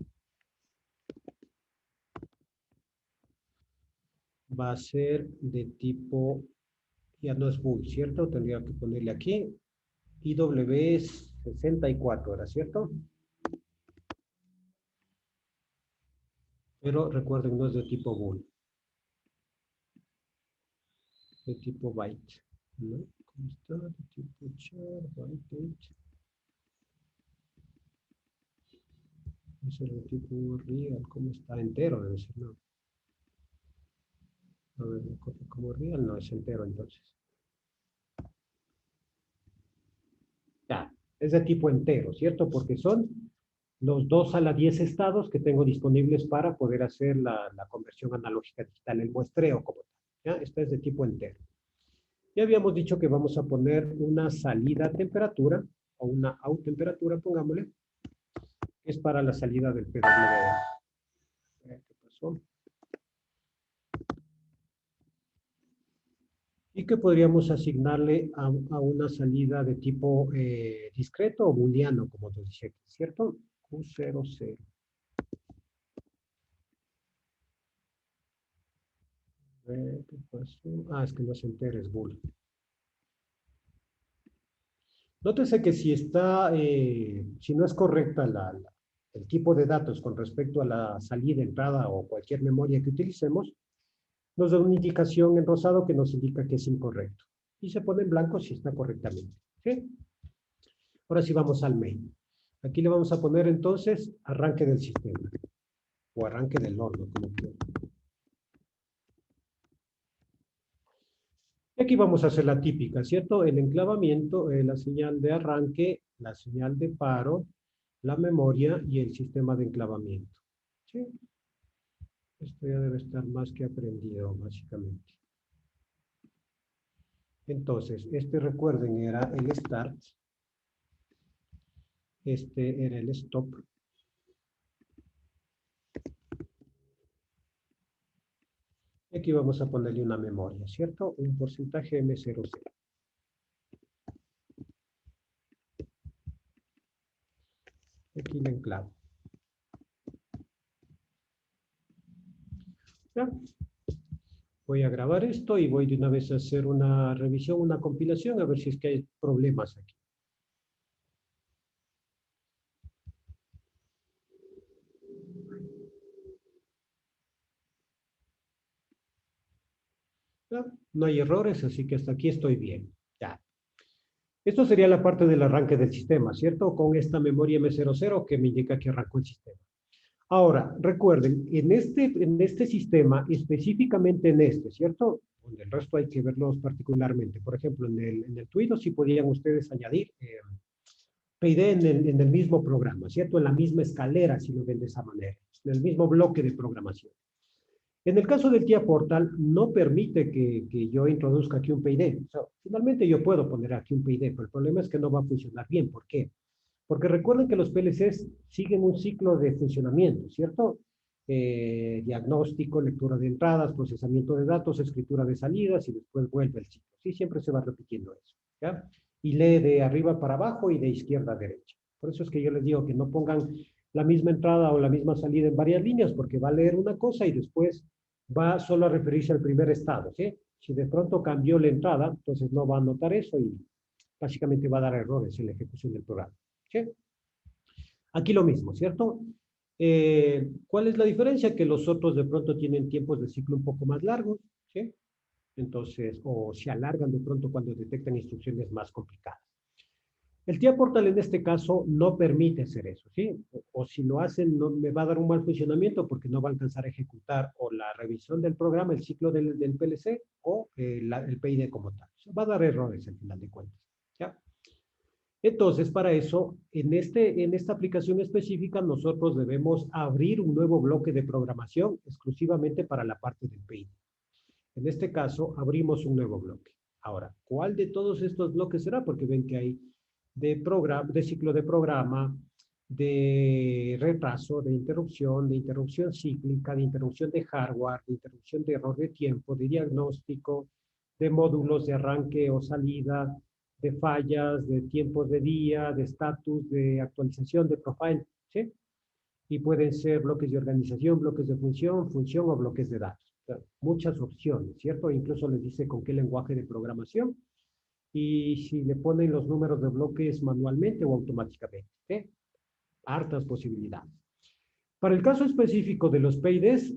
va a ser de tipo Ya no es bool, ¿cierto? Tendría que ponerle aquí. IW es 64, ¿era cierto? Pero recuerden, no es de tipo bool. De tipo byte, ¿no? ¿Cómo está? De tipo char, byte. Ese es de tipo real, ¿cómo está? Entero debe ser, ¿no? A ver, como real no es entero entonces. Ya, es de tipo entero, ¿cierto? Porque son los 2 a la 10 estados que tengo disponibles para poder hacer la conversión analógica digital, el muestreo como tal. ¿Ya? Esta es de tipo entero. Ya habíamos dicho que vamos a poner una salida a temperatura, o una out temperatura, pongámosle, que es para la salida del PWM. ¿Qué pasó? Y que podríamos asignarle a una salida de tipo discreto o booleano, como nos dice aquí, ¿cierto? Q00. ¿Qué pasó? Ah, es que no se entera, es bool. Nótese que si está, si no es correcta el tipo de datos con respecto a la salida, entrada o cualquier memoria que utilicemos, nos da una indicación en rosado que nos indica que es incorrecto. Y se pone en blanco si está correctamente. ¿Sí? Ahora sí vamos al main. Aquí le vamos a poner entonces arranque del sistema. O arranque del horno, como quieran. Y aquí vamos a hacer la típica, ¿cierto? El enclavamiento, la señal de arranque, la señal de paro, la memoria y el sistema de enclavamiento. ¿Sí? Esto ya debe estar más que aprendido, básicamente. Entonces, este recuerden era el start. Este era el stop. Y aquí vamos a ponerle una memoria, ¿cierto? Un porcentaje M00. Aquí la enclavo. ¿Ya? Voy a grabar esto y voy de una vez a hacer una revisión, una compilación, a ver si es que hay problemas aquí. ¿Ya? No hay errores, así que hasta aquí estoy bien. Ya. Esto sería la parte del arranque del sistema, ¿cierto? Con esta memoria M00 que me indica que arrancó el sistema. Ahora, recuerden, en este sistema, específicamente en este, ¿cierto? Donde el resto hay que verlos particularmente. Por ejemplo, en el Twido sí podían ustedes añadir PID en el mismo programa, ¿cierto? En la misma escalera, si lo ven de esa manera, en el mismo bloque de programación. En el caso del TIA Portal, no permite que yo introduzca aquí un PID. O sea, finalmente yo puedo poner aquí un PID, pero el problema es que no va a funcionar bien. ¿Por qué? Porque recuerden que los PLCs siguen un ciclo de funcionamiento, ¿cierto? Diagnóstico, lectura de entradas, procesamiento de datos, escritura de salidas y después vuelve el ciclo. Sí, siempre se va repitiendo eso, ¿ya? Y lee de arriba para abajo y de izquierda a derecha. Por eso es que yo les digo que no pongan la misma entrada o la misma salida en varias líneas, porque va a leer una cosa y después va solo a referirse al primer estado, ¿sí? Si de pronto cambió la entrada, entonces no va a notar eso y básicamente va a dar errores en la ejecución del programa. ¿Sí? Aquí lo mismo, ¿cierto? ¿Cuál es la diferencia? Que los otros de pronto tienen tiempos de ciclo un poco más largos, ¿sí? Entonces, o se alargan de pronto cuando detectan instrucciones más complicadas. El TIA Portal en este caso no permite hacer eso, ¿sí? O si lo hacen, no, me va a dar un mal funcionamiento porque no va a alcanzar a ejecutar o la revisión del programa, el ciclo del PLC o el PID como tal. O sea, va a dar errores al final de cuentas, ¿ya? Entonces, para eso, en esta aplicación específica, nosotros debemos abrir un nuevo bloque de programación exclusivamente para la parte del PID. En este caso, abrimos un nuevo bloque. Ahora, ¿cuál de todos estos bloques será? Porque ven que hay de ciclo de programa, de retraso, de interrupción cíclica, de interrupción de hardware, de interrupción de error de tiempo, de diagnóstico, de módulos de arranque o salida, de fallas, de tiempos de día, de estatus, de actualización, de profile, ¿sí? Y pueden ser bloques de organización, bloques de función o bloques de datos. O sea, muchas opciones, ¿cierto? Incluso les dice con qué lenguaje de programación y si le ponen los números de bloques manualmente o automáticamente. ¿Sí? Hartas posibilidades. Para el caso específico de los PIDs,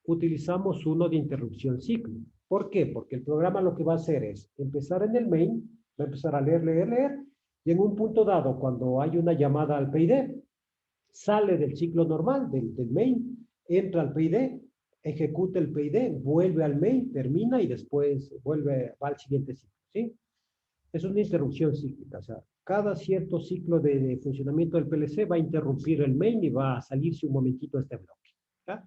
utilizamos uno de interrupción ciclo. ¿Por qué? Porque el programa lo que va a hacer es empezar en el main, va a empezar a leer, leer, leer, y en un punto dado, cuando hay una llamada al PID, sale del ciclo normal, del main, entra al PID, ejecuta el PID, vuelve al main, termina y después va al siguiente ciclo, ¿sí? Es una interrupción cíclica, o sea, cada cierto ciclo de funcionamiento del PLC va a interrumpir el main y va a salirse un momentito este bloque, ¿ya?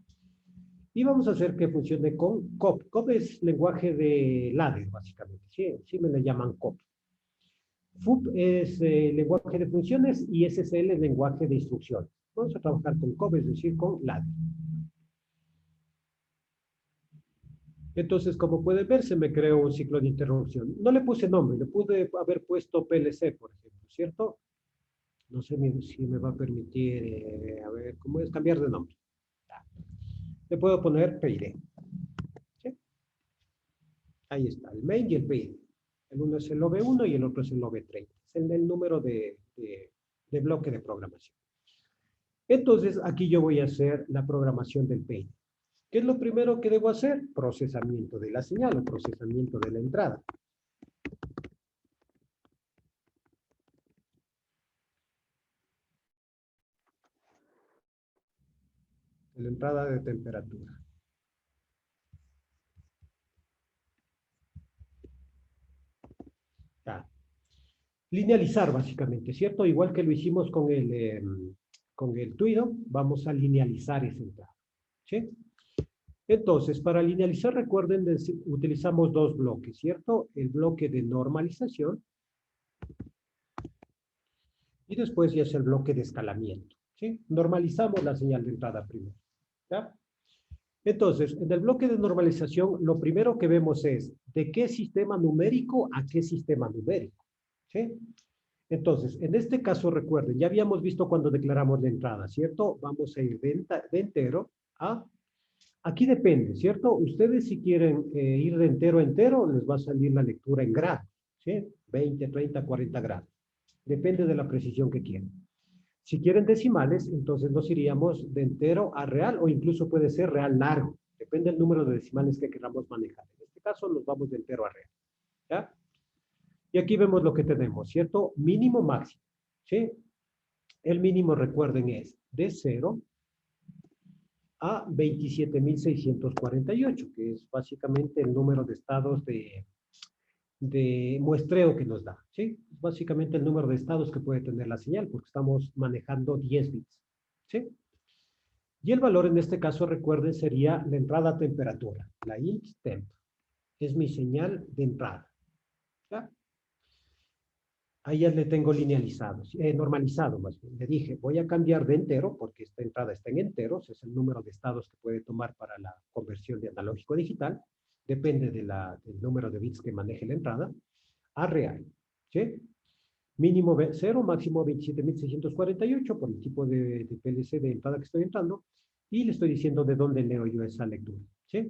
Y vamos a hacer que funcione con COP. COP es lenguaje de ladder, básicamente, sí me le llaman COP. FUP es lenguaje de funciones y SSL es lenguaje de instrucciones. Vamos a trabajar con COP, es decir, con ladder. Entonces, como pueden ver, se me creó un ciclo de interrupción. No le puse nombre, le pude haber puesto PLC, por ejemplo, ¿cierto? No sé si me va a permitir, a ver, ¿cómo es? Cambiar de nombre. Le puedo poner PID. ¿Sí? Ahí está, el main y el PID. El uno es el OV1 y el otro es el OV30. Es el número de bloque de programación. Entonces, aquí yo voy a hacer la programación del PID. ¿Qué es lo primero que debo hacer? Procesamiento de la señal o procesamiento de la entrada. La entrada de temperatura. Ya. Linealizar, básicamente, ¿cierto? Igual que lo hicimos con el Tuido, vamos a linealizar esa entrada. ¿Sí? Entonces, para linealizar, recuerden, utilizamos dos bloques, ¿cierto? El bloque de normalización y después ya es el bloque de escalamiento, ¿sí? Normalizamos la señal de entrada primero, ¿ya? Entonces, en el bloque de normalización, lo primero que vemos es de qué sistema numérico a qué sistema numérico, ¿sí? Entonces, en este caso, recuerden, ya habíamos visto cuando declaramos la entrada, ¿cierto? Vamos a ir de entero a... Aquí depende, ¿cierto? Ustedes si quieren ir de entero a entero, les va a salir la lectura en grados, ¿sí? 20, 30, 40 grados. Depende de la precisión que quieran. Si quieren decimales, entonces nos iríamos de entero a real o incluso puede ser real largo. Depende del número de decimales que queramos manejar. En este caso nos vamos de entero a real, ¿ya? Y aquí vemos lo que tenemos, ¿cierto? Mínimo, máximo, ¿sí? El mínimo, recuerden, es de 0 a 27.648, que es básicamente el número de estados de muestreo que nos da, ¿sí? Básicamente el número de estados que puede tener la señal, porque estamos manejando 10 bits, ¿sí? Y el valor en este caso, recuerden, sería la entrada a temperatura, la int temp. Es mi señal de entrada, ¿ya? Ahí ya le tengo linealizado, normalizado más bien. Le dije, voy a cambiar de entero, porque esta entrada está en enteros, es el número de estados que puede tomar para la conversión de analógico a digital, depende del número de bits que maneje la entrada, a real, ¿sí? Mínimo 0, máximo 27.648 por el tipo de PLC de entrada que estoy entrando, y le estoy diciendo de dónde leo yo esa lectura, ¿sí?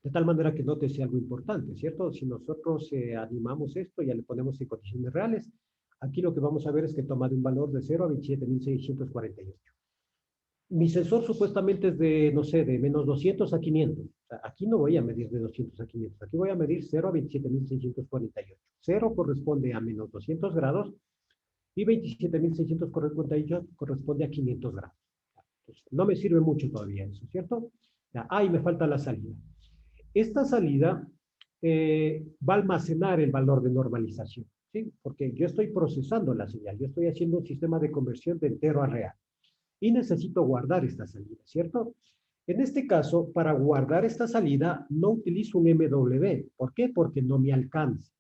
De tal manera que nótese algo importante, ¿cierto? Si nosotros animamos esto, ya le ponemos en condiciones reales, aquí lo que vamos a ver es que toma de un valor de 0 a 27.648. Mi sensor supuestamente es de, no sé, de menos 200 a 500. O sea, aquí no voy a medir de 200 a 500, aquí voy a medir 0 a 27.648. 0 corresponde a menos 200 grados y 27.648 corresponde a 500 grados. Entonces, no me sirve mucho todavía eso, ¿cierto? Y me falta la salida. Esta salida va a almacenar el valor de normalización, ¿sí? Porque yo estoy procesando la señal, yo estoy haciendo un sistema de conversión de entero a real y necesito guardar esta salida, ¿cierto? En este caso, para guardar esta salida, no utilizo un MW. ¿Por qué? Porque no me alcanza.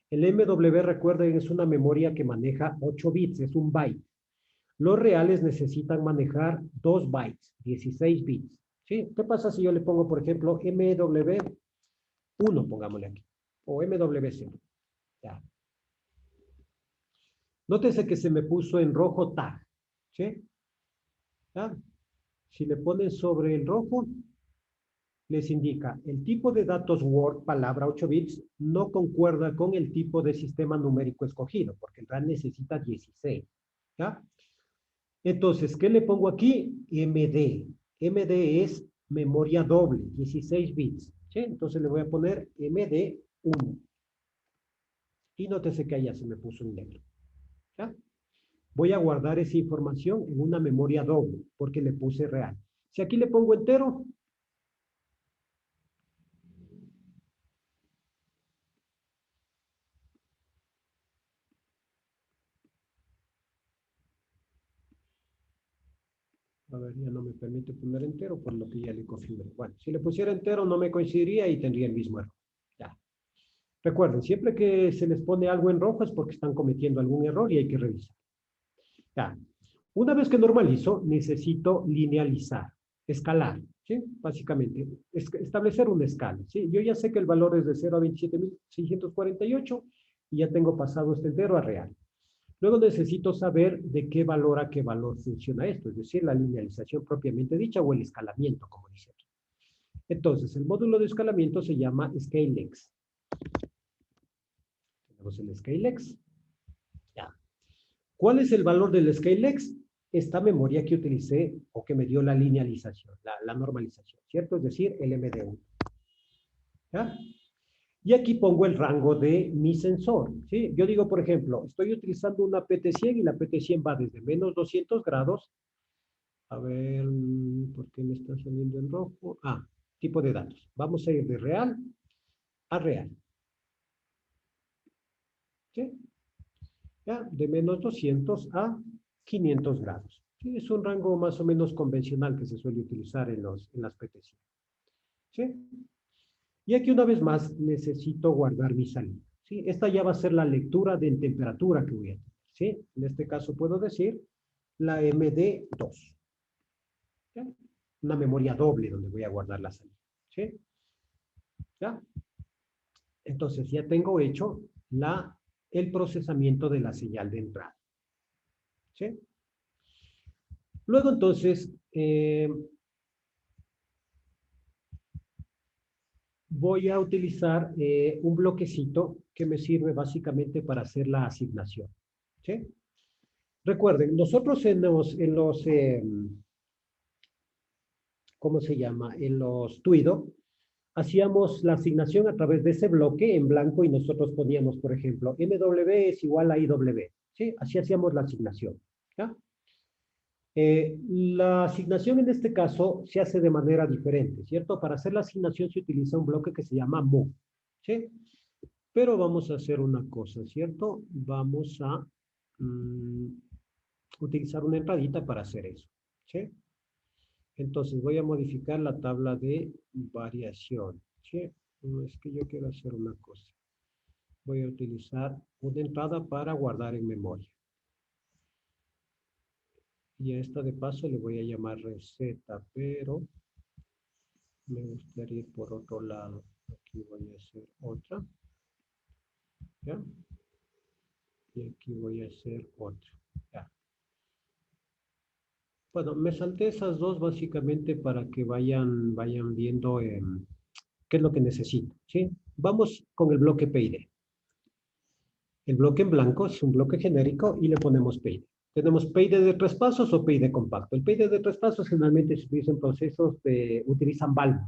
El MW, recuerden, es una memoria que maneja 8 bits, es un byte. Los reales necesitan manejar 2 bytes, 16 bits. ¿Sí? ¿Qué pasa si yo le pongo, por ejemplo, MW1, pongámosle aquí, o MW0? Ya. Nótese que se me puso en rojo tag, ¿sí? ¿Ya? Si le ponen sobre el rojo, les indica el tipo de datos Word, palabra 8 bits, no concuerda con el tipo de sistema numérico escogido, porque el RAM necesita 16. ¿Ya? Entonces, ¿qué le pongo aquí? MD. MD es memoria doble, 16 bits. ¿Sí? Entonces le voy a poner MD1. Y nótese que allá se me puso un negro. ¿Ya? Voy a guardar esa información en una memoria doble, porque le puse real. Si aquí le pongo entero, a ver, ya no me permite poner entero, por lo que ya le configuré. Bueno, si le pusiera entero no me coincidiría y tendría el mismo error. Ya. Recuerden, siempre que se les pone algo en rojo es porque están cometiendo algún error y hay que revisar. Ya. Una vez que normalizo, necesito linealizar, escalar, ¿sí? Básicamente, establecer una escala, ¿sí? Yo ya sé que el valor es de 0 a 27.648 y ya tengo pasado este entero a real. Luego necesito saber de qué valor a qué valor funciona esto, es decir, la linealización propiamente dicha o el escalamiento, como dice aquí. Entonces, el módulo de escalamiento se llama ScaleX. Tenemos el ScaleX. Ya. ¿Cuál es el valor del ScaleX? Esta memoria que utilicé o que me dio la linealización, la normalización, ¿cierto? Es decir, el MD1. ¿Ya? Y aquí pongo el rango de mi sensor, ¿sí? Yo digo, por ejemplo, estoy utilizando una PT100 y la PT100 va desde menos 200 grados. A ver, ¿por qué me está saliendo en rojo? Ah, tipo de datos. Vamos a ir de real a real. ¿Sí? Ya, de menos 200 a 500 grados. ¿Sí? Es un rango más o menos convencional que se suele utilizar en las PT100. ¿Sí? Y aquí una vez más necesito guardar mi salida. ¿Sí? Esta ya va a ser la lectura de temperatura que voy a tener. ¿Sí? En este caso puedo decir la MD2. ¿Ya? Una memoria doble donde voy a guardar la salida. ¿Sí? ¿Ya? Entonces ya tengo hecho el procesamiento de la señal de entrada. ¿Sí? Luego entonces voy a utilizar un bloquecito que me sirve básicamente para hacer la asignación. ¿Sí? Recuerden, nosotros en los ¿cómo se llama? En los Tuido, hacíamos la asignación a través de ese bloque en blanco y nosotros poníamos, por ejemplo, MW es igual a IW. ¿Sí? Así hacíamos la asignación. ¿Ya? La asignación en este caso se hace de manera diferente, ¿cierto? Para hacer la asignación se utiliza un bloque que se llama move, ¿sí? Pero vamos a hacer una cosa, ¿cierto? Vamos a utilizar una entradita para hacer eso, ¿sí? Entonces voy a modificar la tabla de variación, ¿sí? Es que yo quiero hacer una cosa. Voy a utilizar una entrada para guardar en memoria. Y a esta de paso le voy a llamar receta, pero me gustaría ir por otro lado. Aquí voy a hacer otra. ¿Ya? Y aquí voy a hacer otra. ¿Ya? Bueno, me salté esas dos básicamente para que vayan viendo qué es lo que necesito. ¿Sí? Vamos con el bloque PID. El bloque en blanco es un bloque genérico y le ponemos PID. Tenemos PID de tres pasos o PID compacto. El PID de tres pasos generalmente se utiliza en procesos utilizan válvulas.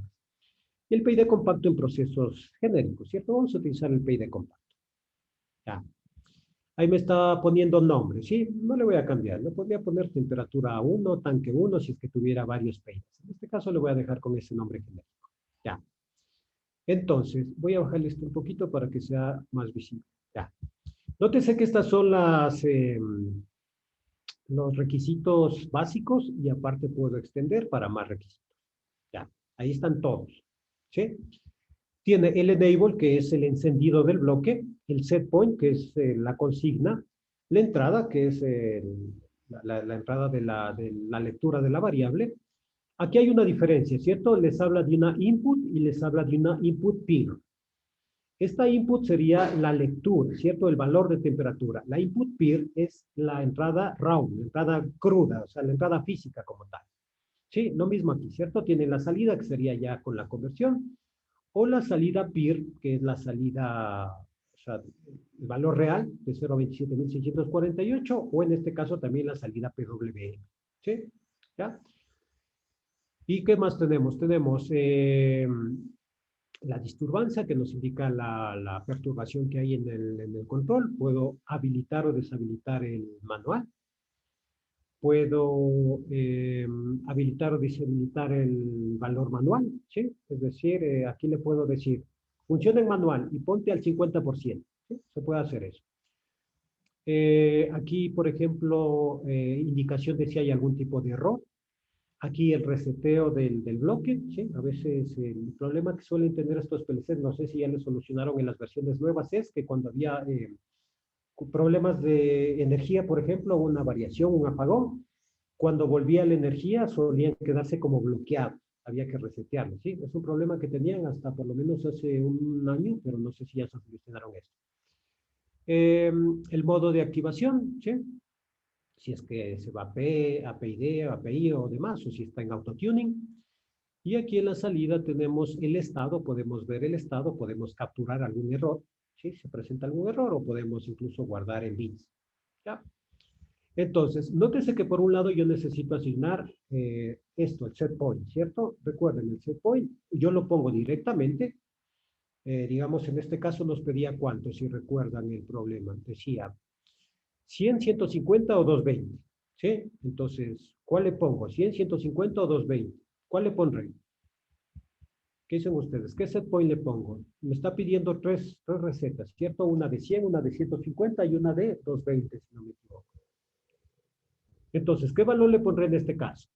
Y el PID compacto en procesos genéricos, ¿cierto? Vamos a utilizar el PID compacto. Ya. Ahí me está poniendo nombre, ¿sí? No le voy a cambiar. Le podría poner temperatura 1, tanque 1, si es que tuviera varios PIDs. En este caso le voy a dejar con ese nombre genérico. Ya. Entonces, voy a bajarle esto un poquito para que sea más visible. Ya. Nótese que estas son los requisitos básicos y aparte puedo extender para más requisitos. Ya, ahí están todos. ¿Sí? Tiene el enable, que es el encendido del bloque, el set point, que es la consigna, la entrada, que es la entrada de la lectura de la variable. Aquí hay una diferencia, ¿cierto? Les habla de una input y les habla de una input peer. Esta input sería la lectura, ¿cierto? El valor de temperatura. La input peer es la entrada raw, la entrada cruda, o sea, la entrada física como tal. Sí, lo mismo aquí, ¿cierto? Tienen la salida, que sería ya con la conversión, o la salida PIR, que es la salida, o sea, el valor real de 0.27.648, o en este caso también la salida PWM. ¿Sí? ¿Ya? ¿Y qué más tenemos? Tenemos la disturbancia, que nos indica la perturbación que hay en el control. Puedo habilitar o deshabilitar el manual. Puedo habilitar o deshabilitar el valor manual, ¿sí? Es decir, aquí le puedo decir, funciona en manual y ponte al 50%, ¿sí? Se puede hacer eso. Aquí, por ejemplo, indicación de si hay algún tipo de error. Aquí el reseteo del bloque, ¿sí? A veces el problema que suelen tener estos PLCs, no sé si ya lo solucionaron en las versiones nuevas, es que cuando había problemas de energía, por ejemplo, una variación, un apagón, cuando volvía la energía solían quedarse como bloqueados, había que resetearlo, ¿sí? Es un problema que tenían hasta por lo menos hace un año, pero no sé si ya se solucionaron esto. El modo de activación, ¿sí? Si es que se va a PID, API o demás, o si está en autotuning. Y aquí en la salida tenemos el estado, podemos ver el estado, podemos capturar algún error, ¿sí? Se presenta algún error, o podemos incluso guardar en bits, ¿ya? Entonces, nótese que por un lado yo necesito asignar esto, el set point, ¿cierto? Recuerden, el set point yo lo pongo directamente. Digamos, en este caso nos pedía cuánto, si recuerdan el problema. Decía 100, 150 o 220, ¿sí? Entonces, ¿cuál le pongo? 100, 150 o 220. ¿Cuál le pondré? ¿Qué dicen ustedes? ¿Qué set point le pongo? Me está pidiendo tres recetas, ¿cierto? Una de 100, una de 150 y una de 220, si no me equivoco. Entonces, ¿qué valor le pondré en este caso?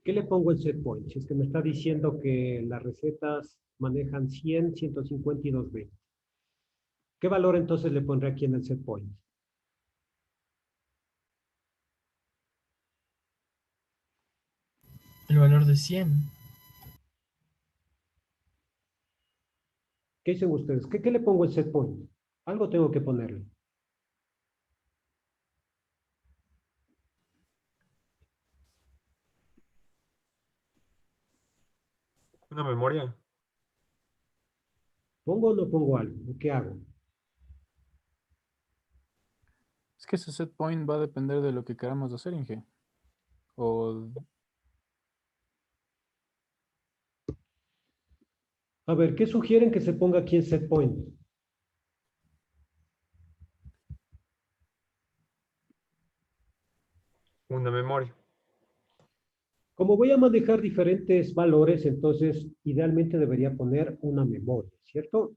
¿Qué le pongo en set point? Si es que me está diciendo que las recetas manejan 100, 150 y 220. ¿Qué valor entonces le pondré aquí en el set point? El valor de 100. ¿Qué dicen ustedes? ¿Qué le pongo en set point? Algo tengo que ponerle. ¿Una memoria? ¿Pongo o no pongo algo? ¿Qué hago? Es que ese set point va a depender de lo que queramos hacer, Inge. O A ver, ¿qué sugieren que se ponga aquí en set point? Una memoria. Como voy a manejar diferentes valores, entonces idealmente debería poner una memoria, ¿cierto?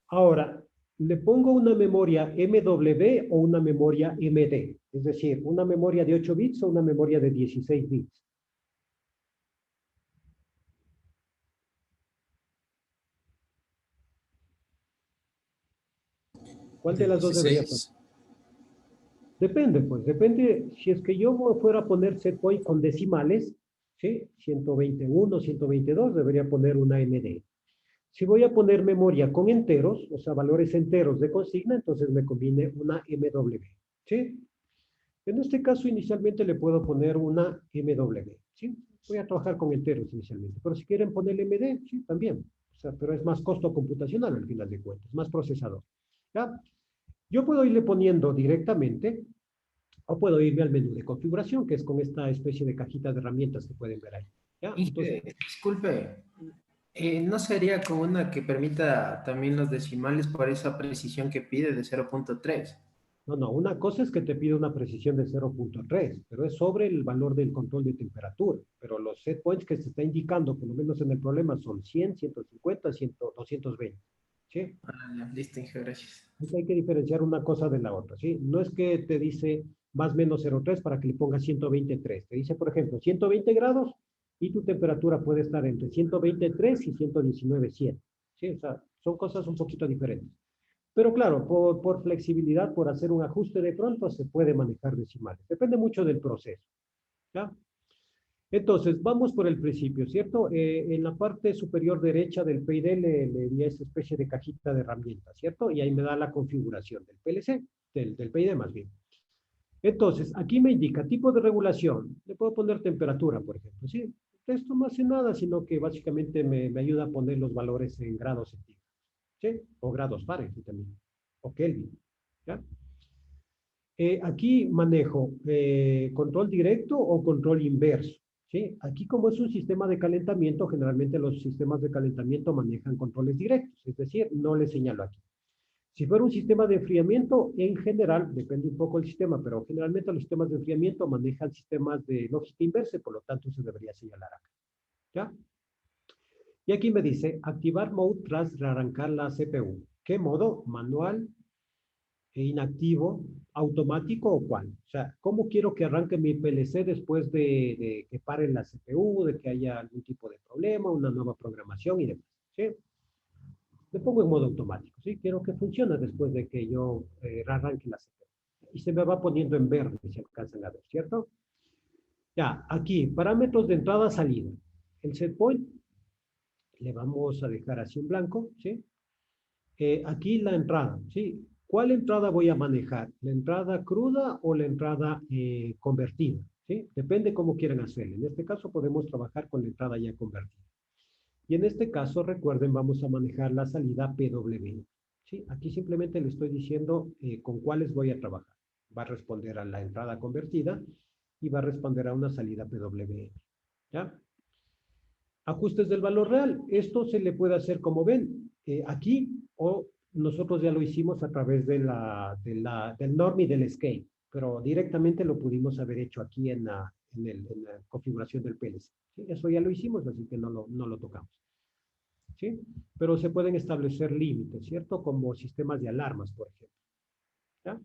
Ahora, ¿le pongo una memoria MW o una memoria MD? Es decir, una memoria de 8 bits o una memoria de 16 bits. ¿Cuál de las dos debería poner? Depende, pues, depende. Si es que yo fuera a poner set point con decimales, ¿sí? 121, 122, debería poner una MD. Si voy a poner memoria con enteros, o sea, valores enteros de consigna, entonces me conviene una MW, ¿sí? En este caso, inicialmente le puedo poner una MW, ¿sí? Voy a trabajar con enteros inicialmente, pero si quieren ponerle MD, sí, también. O sea, pero es más costo computacional al final de cuentas, más procesador, ¿ya? Yo puedo irle poniendo directamente, o puedo irme al menú de configuración, que es con esta especie de cajita de herramientas que pueden ver ahí, ¿ya? Entonces, Disculpe, ¿no sería con una que permita también los decimales por esa precisión que pide de 0.3? no, una cosa es que te pide una precisión de 0.3, pero es sobre el valor del control de temperatura. Pero los set points que se está indicando, por lo menos en el problema, son 100, 150, 100, 220. ¿Sí? Listo, Inge, gracias. Hay que diferenciar una cosa de la otra, ¿sí? No es que te dice más menos 0.3 para que le pongas 123. Te dice, por ejemplo, 120 grados y tu temperatura puede estar entre 123 y 119.7. ¿Sí? O sea, son cosas un poquito diferentes. Pero claro, por flexibilidad, por hacer un ajuste de pronto, se puede manejar decimales. Depende mucho del proceso, ¿ya? Entonces, vamos por el principio, ¿cierto? En la parte superior derecha del PID le di esa especie de cajita de herramientas, ¿cierto? Y ahí me da la configuración del PLC. del PID más bien. Entonces, aquí me indica tipo de regulación. Le puedo poner temperatura, por ejemplo. ¿Sí? Esto no hace nada, sino que básicamente me ayuda a poner los valores en grados centígrados. ¿Sí? O grados Fahrenheit también. O Kelvin. ¿Ya? Aquí manejo control directo o control inverso. ¿Sí? Aquí como es un sistema de calentamiento, generalmente los sistemas de calentamiento manejan controles directos. Es decir, no le señalo aquí. Si fuera un sistema de enfriamiento, en general, depende un poco del sistema, pero generalmente los sistemas de enfriamiento manejan sistemas de lógica inversa, por lo tanto se debería señalar acá. ¿Ya? Y aquí me dice, activar mode tras rearrancar la CPU. ¿Qué modo? Manual, inactivo, automático o cuál. O sea, ¿cómo quiero que arranque mi PLC después de que pare la CPU, de que haya algún tipo de problema, una nueva programación y demás? ¿Sí? Le pongo en modo automático, ¿sí? Quiero que funcione después de que yo arranque la CPU. Y se me va poniendo en verde, si alcanzan a ver, ¿cierto? Ya, aquí, parámetros de entrada-salida. El set point, le vamos a dejar así en blanco, ¿sí? Aquí la entrada, ¿sí? ¿Cuál entrada voy a manejar? ¿La entrada cruda o la entrada convertida? ¿Sí? Depende cómo quieran hacerlo. En este caso podemos trabajar con la entrada ya convertida. Y en este caso, recuerden, vamos a manejar la salida PWM. ¿Sí? Aquí simplemente le estoy diciendo con cuáles voy a trabajar. Va a responder a la entrada convertida y va a responder a una salida PWM. ¿Ya? Ajustes del valor real. Esto se le puede hacer como ven aquí o nosotros ya lo hicimos a través del norm y del scale, pero directamente lo pudimos haber hecho aquí en la configuración del PLC. ¿Sí? Eso ya lo hicimos, así que no lo tocamos. ¿Sí? Pero se pueden establecer límites, ¿cierto? Como sistemas de alarmas, por ejemplo. ¿Ya?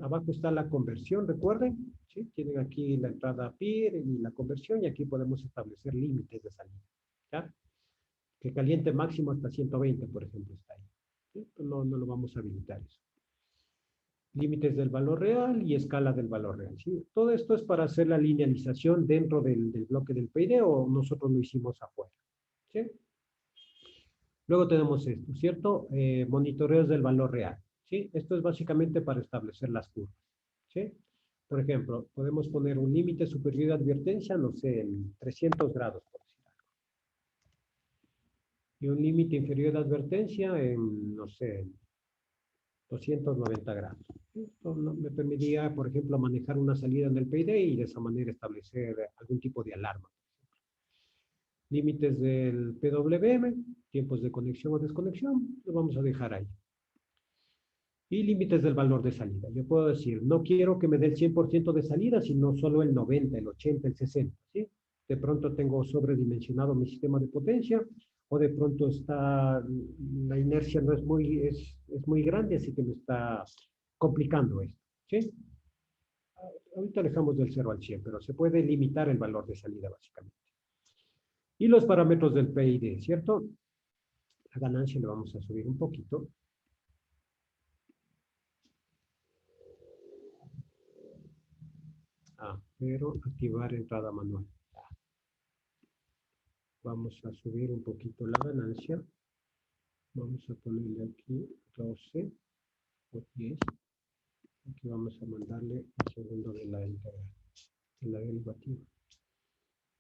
Abajo está la conversión, recuerden. ¿Sí? Tienen aquí la entrada PIR y la conversión y aquí podemos establecer límites de salida. ¿Ya? Que caliente máximo hasta 120, por ejemplo, está ahí. ¿Sí? No lo vamos a habilitar eso. Límites del valor real y escala del valor real. ¿Sí? Todo esto es para hacer la linealización dentro del bloque del PID o nosotros lo hicimos afuera. ¿Sí? Luego tenemos esto, ¿cierto? Monitoreos del valor real. ¿Sí? Esto es básicamente para establecer las curvas. ¿Sí? Por ejemplo, podemos poner un límite superior de advertencia, no sé, en 300 grados, por decir algo. Y un límite inferior de advertencia en, no sé, 290 grados. Esto me permitiría, por ejemplo, manejar una salida en el PID y de esa manera establecer algún tipo de alarma. Límites del PWM, tiempos de conexión o desconexión, lo vamos a dejar ahí. Y límites del valor de salida. Yo puedo decir, no quiero que me dé el 100% de salida, sino solo el 90, el 80, el 60. ¿Sí? De pronto tengo sobredimensionado mi sistema de potencia, o de pronto la inercia no es muy grande, así que me está complicando esto. ¿Sí? Ahorita dejamos del 0 al 100, pero se puede limitar el valor de salida, básicamente. Y los parámetros del PID, ¿cierto? La ganancia le vamos a subir un poquito. Pero activar entrada manual. Vamos a subir un poquito la ganancia. Vamos a ponerle aquí 12 o 10. Aquí vamos a mandarle el segundo de la integral, de la derivativa.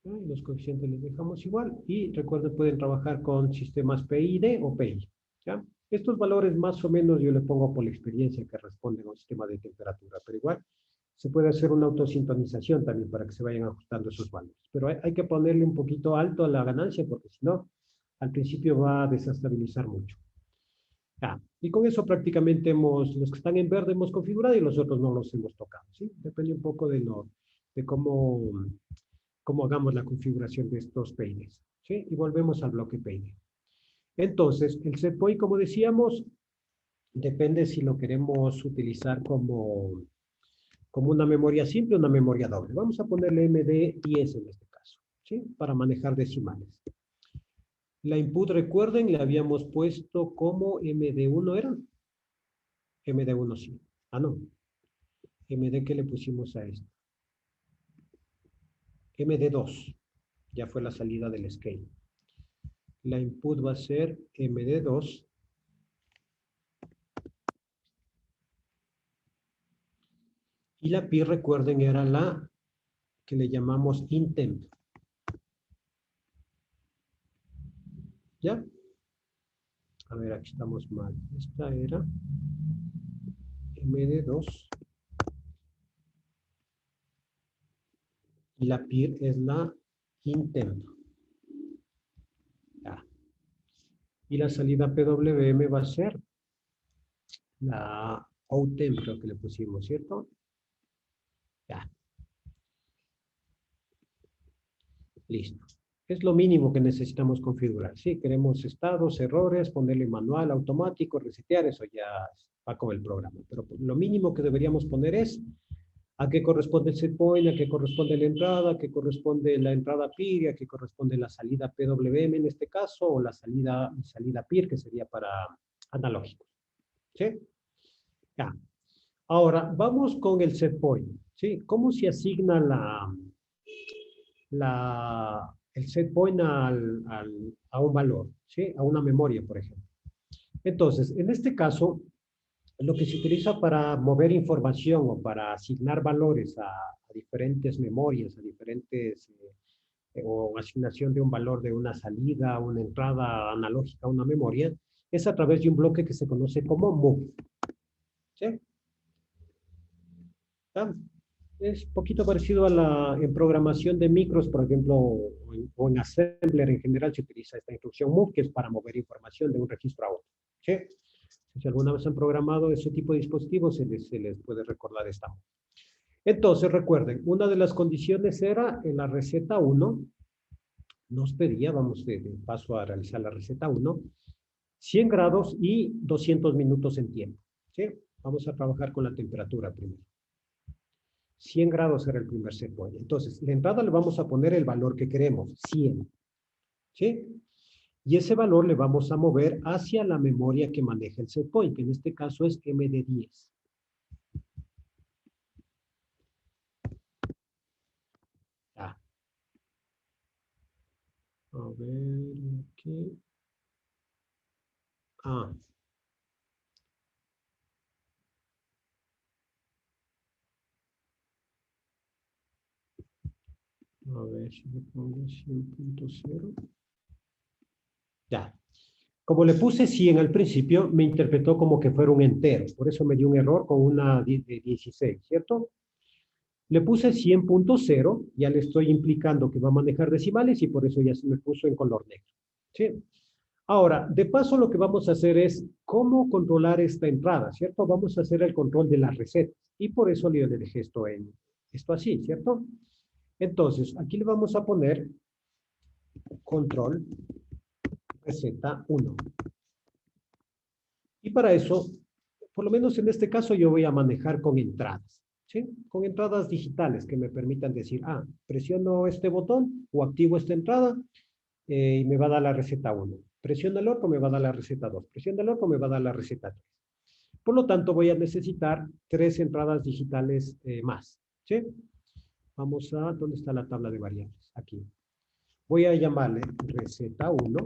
Y los coeficientes les dejamos igual. Y recuerden, pueden trabajar con sistemas PID o PI. ¿Ya? Estos valores más o menos yo le pongo por la experiencia que responden a un sistema de temperatura, pero igual se puede hacer una autosintonización también para que se vayan ajustando esos valores. Pero hay que ponerle un poquito alto a la ganancia porque si no, al principio va a desestabilizar mucho. Y con eso prácticamente los que están en verde hemos configurado y los otros no los hemos tocado. ¿Sí? Depende un poco de cómo hagamos la configuración de estos PIDs. ¿Sí? Y volvemos al bloque PID. Entonces, el setpoint, como decíamos, depende si lo queremos utilizar como una memoria simple o una memoria doble. Vamos a ponerle MD10 en este caso, ¿sí? Para manejar decimales. La input, recuerden, le habíamos puesto como MD1, ¿era? MD1 sí. No. MD, ¿qué le pusimos a esto? MD2. Ya fue la salida del scale. La input va a ser MD2. Y la pi, recuerden, era la que le llamamos intemp. ¿Ya? A ver, aquí estamos mal. Esta era MD2. Y la pi es la intemp. Ya. Y la salida PWM va a ser la outemp, creo que le pusimos, ¿cierto? Ya. Listo. Es lo mínimo que necesitamos configurar. Si queremos estados, errores, ponerle manual, automático, resetear, eso ya va con el programa. Pero lo mínimo que deberíamos poner es a qué corresponde el set point, a qué corresponde la entrada, a qué corresponde la entrada PIR, a qué corresponde la salida PWM en este caso, o la salida PIR, que sería para analógicos. ¿Sí? Ya. Ahora, vamos con el set point. ¿Sí? ¿Cómo se asigna el set point a un valor? ¿Sí? A una memoria, por ejemplo. Entonces, en este caso, lo que se utiliza para mover información o para asignar valores a diferentes memorias, a diferentes, o asignación de un valor de una salida, una entrada analógica a una memoria, es a través de un bloque que se conoce como move. ¿Sí? ¿Ah? Es un poquito parecido a en programación de micros, por ejemplo, o en Assembler en general se utiliza esta instrucción move, que es para mover información de un registro a otro. ¿Sí? Si alguna vez han programado ese tipo de dispositivos, se les puede recordar esta. Entonces, recuerden, una de las condiciones era en la receta 1, nos pedía, vamos de paso a realizar la receta 1, 100 grados y 200 minutos en tiempo. ¿Sí? Vamos a trabajar con la temperatura primero. 100 grados era el primer set point. Entonces, la entrada le vamos a poner el valor que queremos, 100. ¿Sí? Y ese valor le vamos a mover hacia la memoria que maneja el set point, que en este caso es MD10. Ah. A ver, aquí. Ah. A ver si le pongo 100.0. Ya. Como le puse 100 al principio, me interpretó como que fuera un entero. Por eso me dio un error con una de 16, ¿cierto? Le puse 100.0, ya le estoy implicando que va a manejar decimales y por eso ya se me puso en color negro. ¿Sí? Ahora, de paso lo que vamos a hacer es cómo controlar esta entrada, ¿cierto? Vamos a hacer el control de las recetas y por eso le dejé esto así, ¿cierto? Entonces, aquí le vamos a poner control receta 1. Y para eso, por lo menos en este caso, yo voy a manejar con entradas, ¿sí? Con entradas digitales que me permitan decir, presiono este botón o activo esta entrada y me va a dar la receta 1. Presiono el otro, me va a dar la receta 2. Presiono el otro, me va a dar la receta 3. Por lo tanto, voy a necesitar 3 entradas digitales más, ¿sí? Vamos a, ¿dónde está la tabla de variables? Aquí. Voy a llamarle receta 1,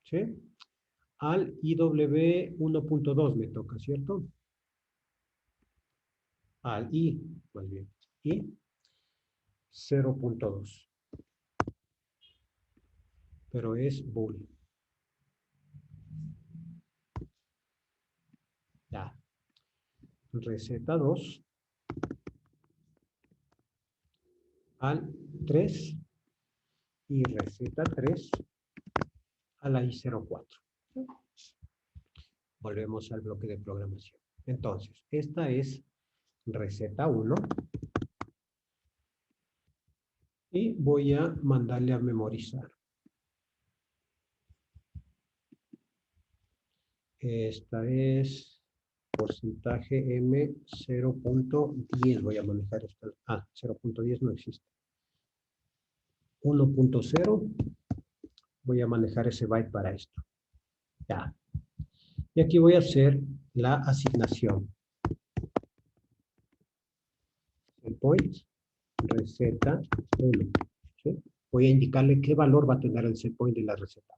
¿sí? Al IW 1.2 me toca, ¿cierto? Al I, más bien, I 0.2. Pero es bool. Ya. Receta 2 al 3 y receta 3 a la I04. Volvemos al bloque de programación. Entonces, esta es receta 1 y voy a mandarle a memorizar. Esta es porcentaje M 0.10. Voy a manejar esta. 0.10 no existe. 1.0. Voy a manejar ese byte para esto. Ya. Y aquí voy a hacer la asignación. El point, receta 1. ¿Sí? Voy a indicarle qué valor va a tener el set point de la receta.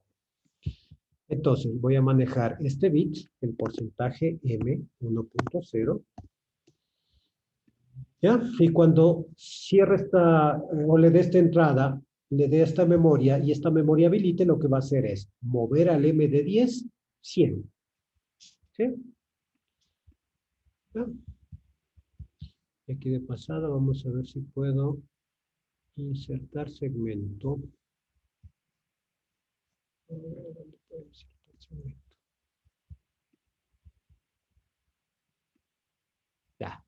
Entonces, voy a manejar este bit, el porcentaje M 1.0, ¿Ya? Y cuando cierre esta, o le dé esta entrada, le dé esta memoria, y esta memoria habilite, lo que va a hacer es mover al MD10 100. ¿Sí? ¿Ya? Y aquí de pasada vamos a ver si puedo insertar segmento. ¿Dónde puedo insertar segmento? Ya.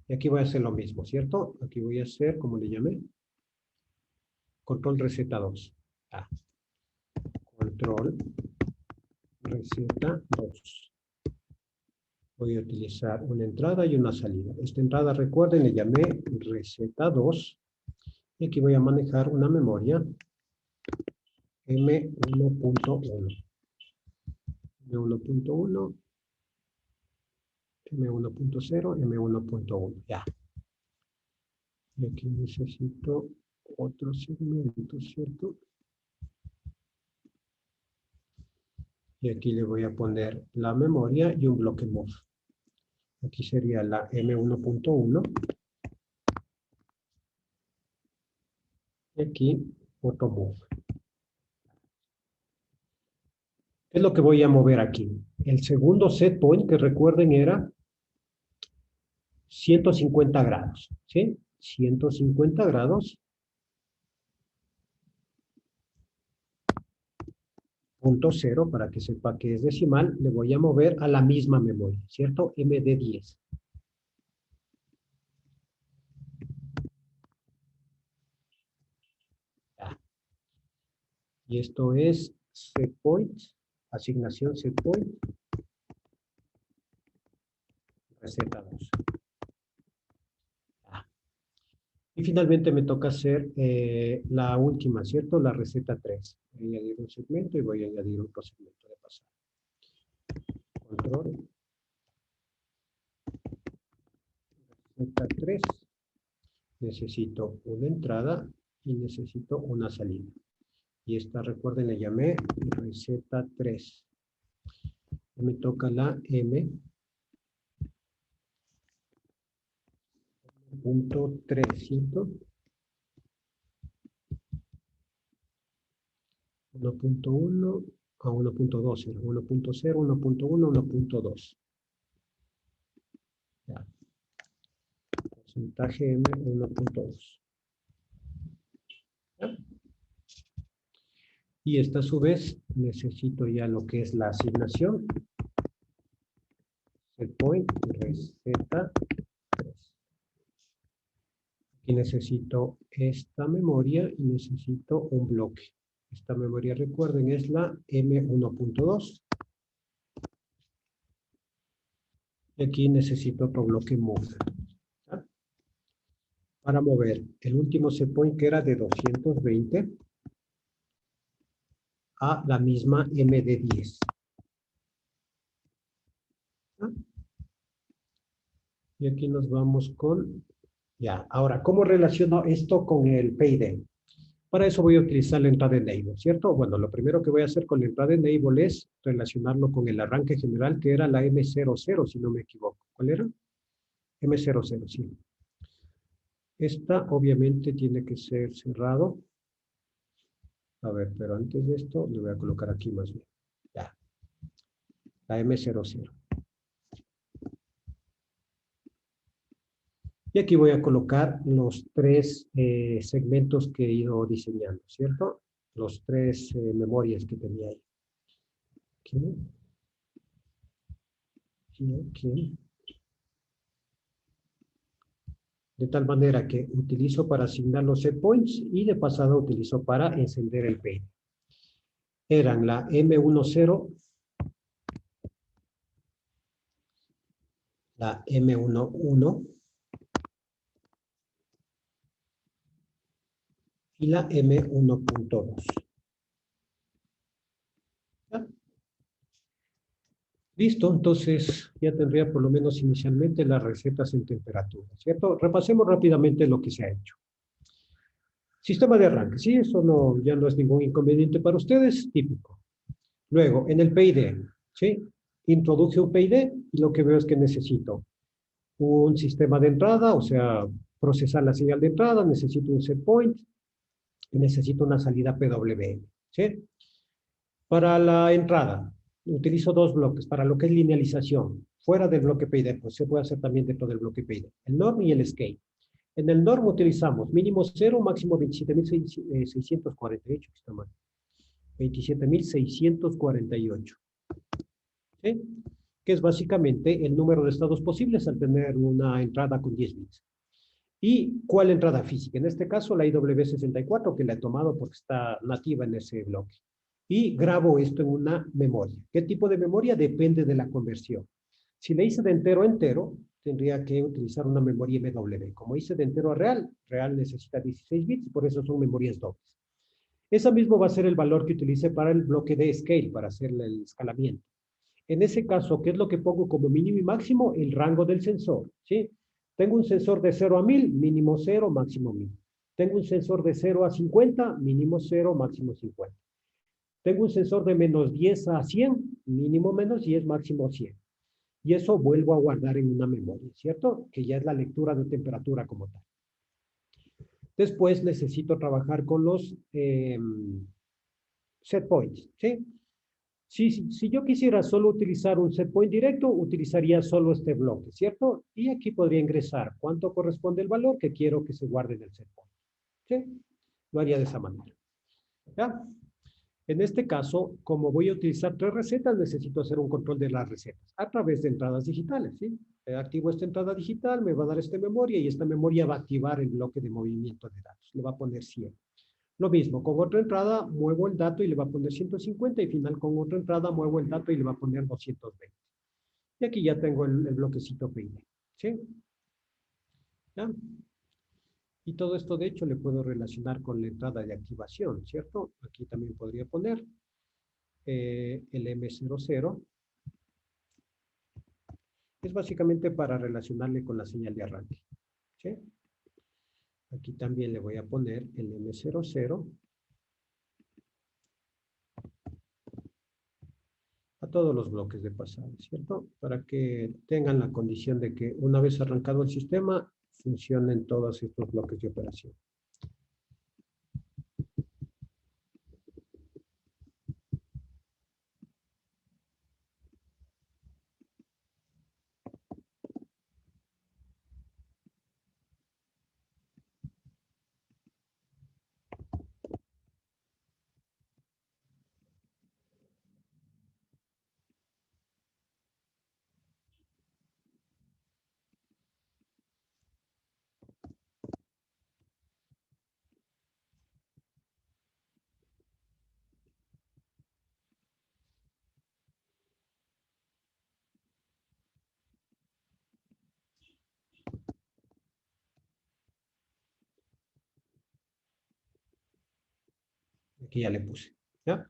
Y aquí voy a hacer lo mismo, ¿cierto? Aquí voy a hacer, como le llamé, control receta 2. Ah. Control receta 2. Voy a utilizar una entrada y una salida. Esta entrada, recuerden, le llamé receta 2. Y aquí voy a manejar una memoria M1.1. M1.1. M1.0, M1.1. Ya. Y aquí necesito otro segmento, ¿cierto? Y aquí le voy a poner la memoria y un bloque move. Aquí sería la M1.1. Y aquí otro move. ¿Qué es lo que voy a mover aquí? El segundo set point, que recuerden, era 150 grados. ¿Sí? 150 grados. Punto 0, para que sepa que es decimal, le voy a mover a la misma memoria, ¿cierto? MD10. Ya. Y esto es set point, asignación set point, receta 2. Ya. Y finalmente me toca hacer la última, ¿cierto? La receta 3. Voy a añadir un segmento y voy a añadir otro segmento de pasada. Control. Receta 3. Necesito una entrada y necesito una salida. Y esta, recuerden, le llamé receta 3. Me toca la M. Punto 3, ¿cierto? 1.1 a 1.2, 1.0, 1.1, 1.2. Ya. Porcentaje M 1.2. Y esta a su vez necesito ya lo que es la asignación. Set point, receta 3. Aquí necesito esta memoria y necesito un bloque. Esta memoria, recuerden, es la M1.2. Y aquí necesito otro bloque move. ¿Ya? Para mover el último set point, que era de 220, a la misma MD10. ¿Ya? Y aquí nos vamos con... Ya, ahora, ¿cómo relaciono esto con el PID? Para eso voy a utilizar la entrada enable, ¿cierto? Bueno, lo primero que voy a hacer con la entrada enable es relacionarlo con el arranque general, que era la M00, si no me equivoco. ¿Cuál era? M00, sí. Esta obviamente tiene que ser cerrado. A ver, pero antes de esto, le voy a colocar aquí más bien. Ya. La M00. Y aquí voy a colocar los tres segmentos que he ido diseñando, ¿cierto? Los tres memorias que tenía ahí. Aquí. Y aquí. De tal manera que utilizo para asignar los set points y de pasada utilizo para encender el PID. Eran la M10, la M11 y la M1.2. Listo, entonces ya tendría por lo menos inicialmente las recetas en temperatura, ¿cierto? Repasemos rápidamente lo que se ha hecho. Sistema de arranque, sí, eso no, ya no es ningún inconveniente para ustedes, típico. Luego, en el PID, ¿sí? Introduje un PID y lo que veo es que necesito un sistema de entrada, o sea, procesar la señal de entrada, necesito un set point y necesito una salida PWM, ¿sí? Para la entrada, utilizo dos bloques para lo que es linealización. Fuera del bloque PID, pues se puede hacer también dentro del bloque PID. El norm y el scale. En el norm utilizamos mínimo 0, máximo 27.648, está mal. 27.648. ¿Sí? Que es básicamente el número de estados posibles al tener una entrada con 10 bits. ¿Y cuál entrada física? En este caso, la IW64, que la he tomado porque está nativa en ese bloque. Y grabo esto en una memoria. ¿Qué tipo de memoria? Depende de la conversión. Si le hice de entero a entero, tendría que utilizar una memoria MW. Como hice de entero a real, real necesita 16 bits y por eso son memorias dobles. Ese mismo va a ser el valor que utilice para el bloque de scale, para hacer el escalamiento. En ese caso, ¿qué es lo que pongo como mínimo y máximo? El rango del sensor, ¿sí? Tengo un sensor de 0 a 1000, mínimo 0, máximo 1000. Tengo un sensor de 0 a 50, mínimo 0, máximo 50. Tengo un sensor de menos 10 a 100, mínimo menos 10, máximo 100. Y eso vuelvo a guardar en una memoria, ¿cierto? Que ya es la lectura de temperatura como tal. Después necesito trabajar con los set points, ¿sí? Si yo quisiera solo utilizar un set point directo, utilizaría solo este bloque, ¿cierto? Y aquí podría ingresar cuánto corresponde el valor que quiero que se guarde en el set point. ¿Sí? Lo haría de esa manera. ¿Ya? En este caso, como voy a utilizar 3 recetas, necesito hacer un control de las recetas a través de entradas digitales, ¿sí? Activo esta entrada digital, me va a dar esta memoria y esta memoria va a activar el bloque de movimiento de datos. Le va a poner 100. Lo mismo, con otra entrada muevo el dato y le va a poner 150 y final con otra entrada muevo el dato y le va a poner 220. Y aquí ya tengo el bloquecito PID. ¿Sí? ¿Ya? Y todo esto, de hecho, le puedo relacionar con la entrada de activación, ¿cierto? Aquí también podría poner el M00. Es básicamente para relacionarle con la señal de arranque. ¿Sí? Aquí también le voy a poner el M00 a todos los bloques de pasado, ¿cierto? Para que tengan la condición de que una vez arrancado el sistema, funcionen todos estos bloques de operación. Aquí ya le puse, ¿ya?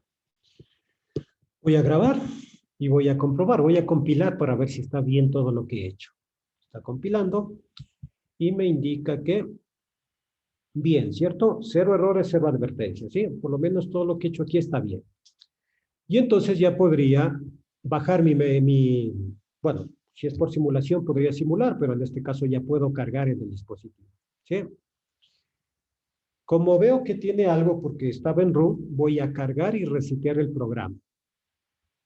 Voy a grabar y voy a comprobar, voy a compilar para ver si está bien todo lo que he hecho. Está compilando y me indica que bien, ¿cierto? 0 errores, 0 advertencias, ¿sí? Por lo menos todo lo que he hecho aquí está bien. Y entonces ya podría bajar bueno, si es por simulación podría simular, pero en este caso ya puedo cargar en el dispositivo, ¿sí? Como veo que tiene algo porque estaba en root, voy a cargar y resetear el programa,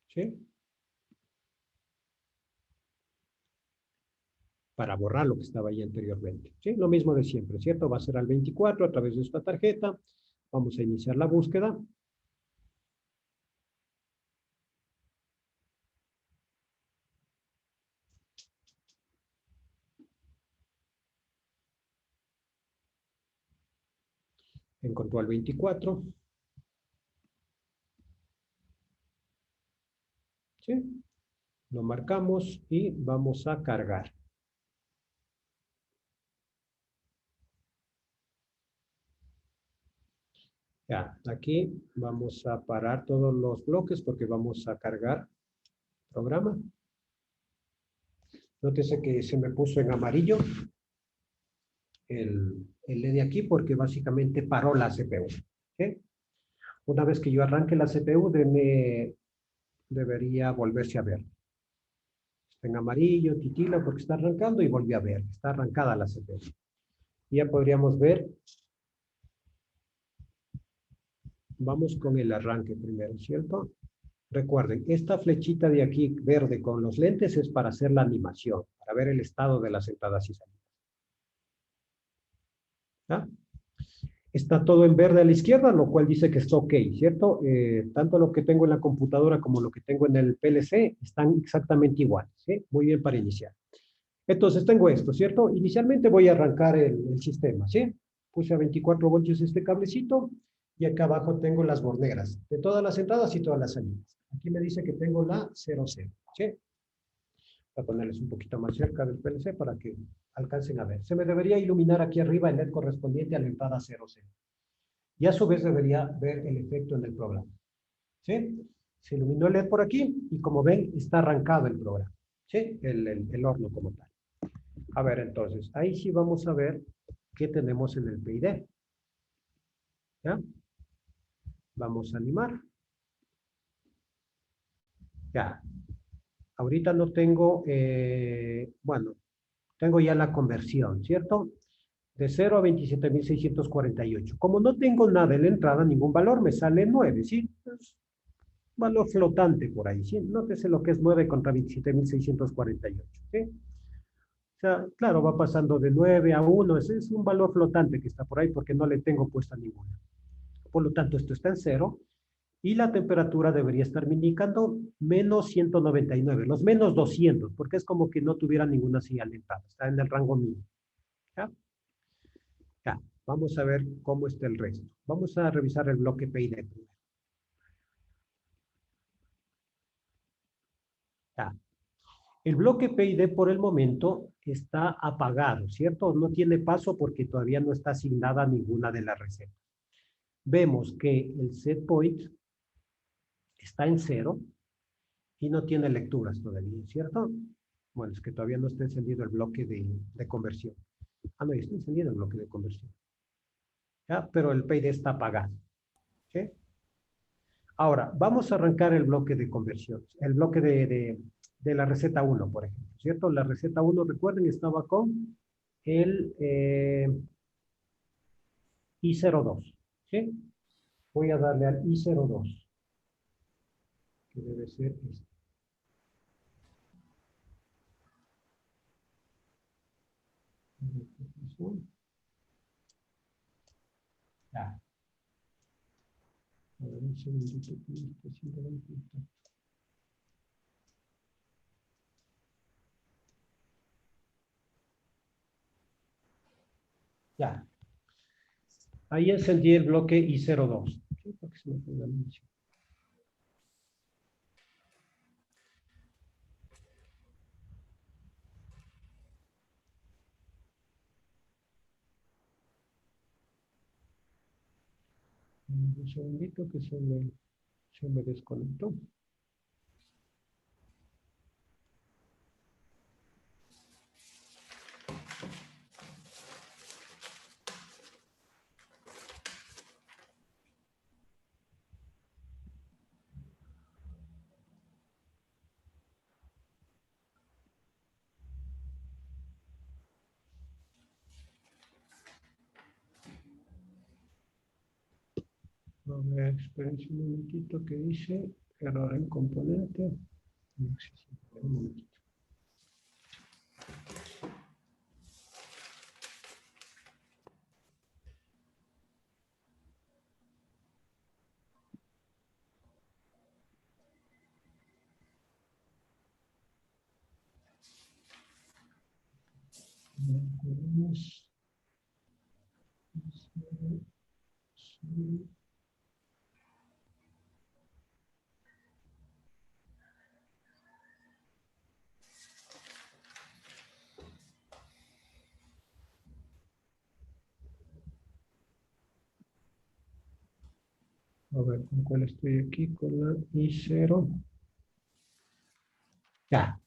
¿sí? Para borrar lo que estaba ahí anteriormente, ¿sí? Lo mismo de siempre, ¿cierto? Va a ser al 24 a través de esta tarjeta. Vamos a iniciar la búsqueda. Encontró al 24. ¿Sí? Lo marcamos y vamos a cargar. Ya, aquí vamos a parar todos los bloques porque vamos a cargar programa. Nótese que se me puso en amarillo el LED de aquí porque básicamente paró la CPU. ¿Sí? Una vez que yo arranque la CPU, debería volverse a ver. Está en amarillo, titila porque está arrancando y volví a ver. Está arrancada la secuencia. Ya podríamos ver. Vamos con el arranque primero, ¿cierto? Recuerden, esta flechita de aquí verde con los lentes es para hacer la animación, para ver el estado de las entradas y salidas. ¿Ah? Está todo en verde a la izquierda, lo cual dice que está ok, ¿cierto? Tanto lo que tengo en la computadora como lo que tengo en el PLC están exactamente iguales, ¿sí? Muy bien para iniciar. Entonces tengo esto, ¿cierto? Inicialmente voy a arrancar el sistema, ¿sí? Puse a 24 voltios este cablecito y acá abajo tengo las borneras de todas las entradas y todas las salidas. Aquí me dice que tengo la 00, ¿sí? Voy a ponerles un poquito más cerca del PLC para que alcancen a ver. Se me debería iluminar aquí arriba el LED correspondiente a la entrada 00. Y a su vez debería ver el efecto en el programa. ¿Sí? Se iluminó el LED por aquí y como ven está arrancado el programa. ¿Sí? El horno como tal. A ver, entonces, ahí sí vamos a ver qué tenemos en el PID. ¿Ya? Vamos a animar. Ya. Ahorita no tengo, bueno, tengo ya la conversión, ¿cierto? De 0 a 27.648. Como no tengo nada en la entrada, ningún valor, me sale 9, ¿sí? Es valor flotante por ahí, ¿sí? Nótese lo que es 9 contra 27.648, ¿sí? O sea, claro, va pasando de 9 a 1, ese es un valor flotante que está por ahí porque no le tengo puesta ninguna. Por lo tanto, esto está en 0 y la temperatura debería estar indicando menos 199, los menos 200, porque es como que no tuviera ninguna señal de entrada, está en el rango mínimo. ¿Ya? Ya, vamos a ver cómo está el resto. Vamos a revisar el bloque PID primero. Ya. El bloque PID por el momento está apagado, ¿cierto? No tiene paso porque todavía no está asignada ninguna de las recetas. Vemos que el set point está en 0 y no tiene lecturas todavía, ¿cierto? Bueno, es que todavía no está encendido el bloque de conversión. Ah, no, está encendido el bloque de conversión. ¿Ya? Pero el PID está apagado. ¿Sí? Ahora, vamos a arrancar el bloque de conversión, el bloque de la receta 1, por ejemplo, ¿cierto? La receta 1, recuerden, estaba con el I02, ¿sí? Voy a darle al I02, que debe ser este. Ya. A ver, un segundito que esto siempre va a intentar. Ya. Ahí encendí el bloque I02. ¿Sí? Para que se me ponga la mención. Un segundito que se me desconectó. A ver, espérense un momentito que dice error en componente. No sé si un momentito. A ver, ¿con cuál estoy aquí? Con la I0. Ya.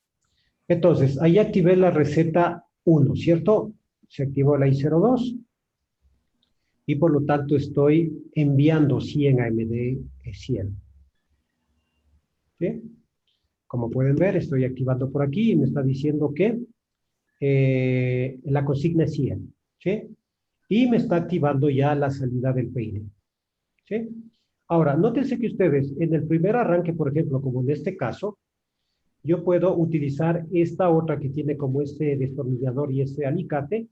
Entonces, ahí activé la receta 1, ¿cierto? Se activó la I02 y por lo tanto estoy enviando 100 AMD 100. ¿Sí? Como pueden ver, estoy activando por aquí y me está diciendo que la consigna es 100, ¿sí? Y me está activando ya la salida del peine, ¿sí? Ahora, nótense que ustedes, en el primer arranque, por ejemplo, como en este caso, yo puedo utilizar esta otra que tiene como este destornillador y este alicate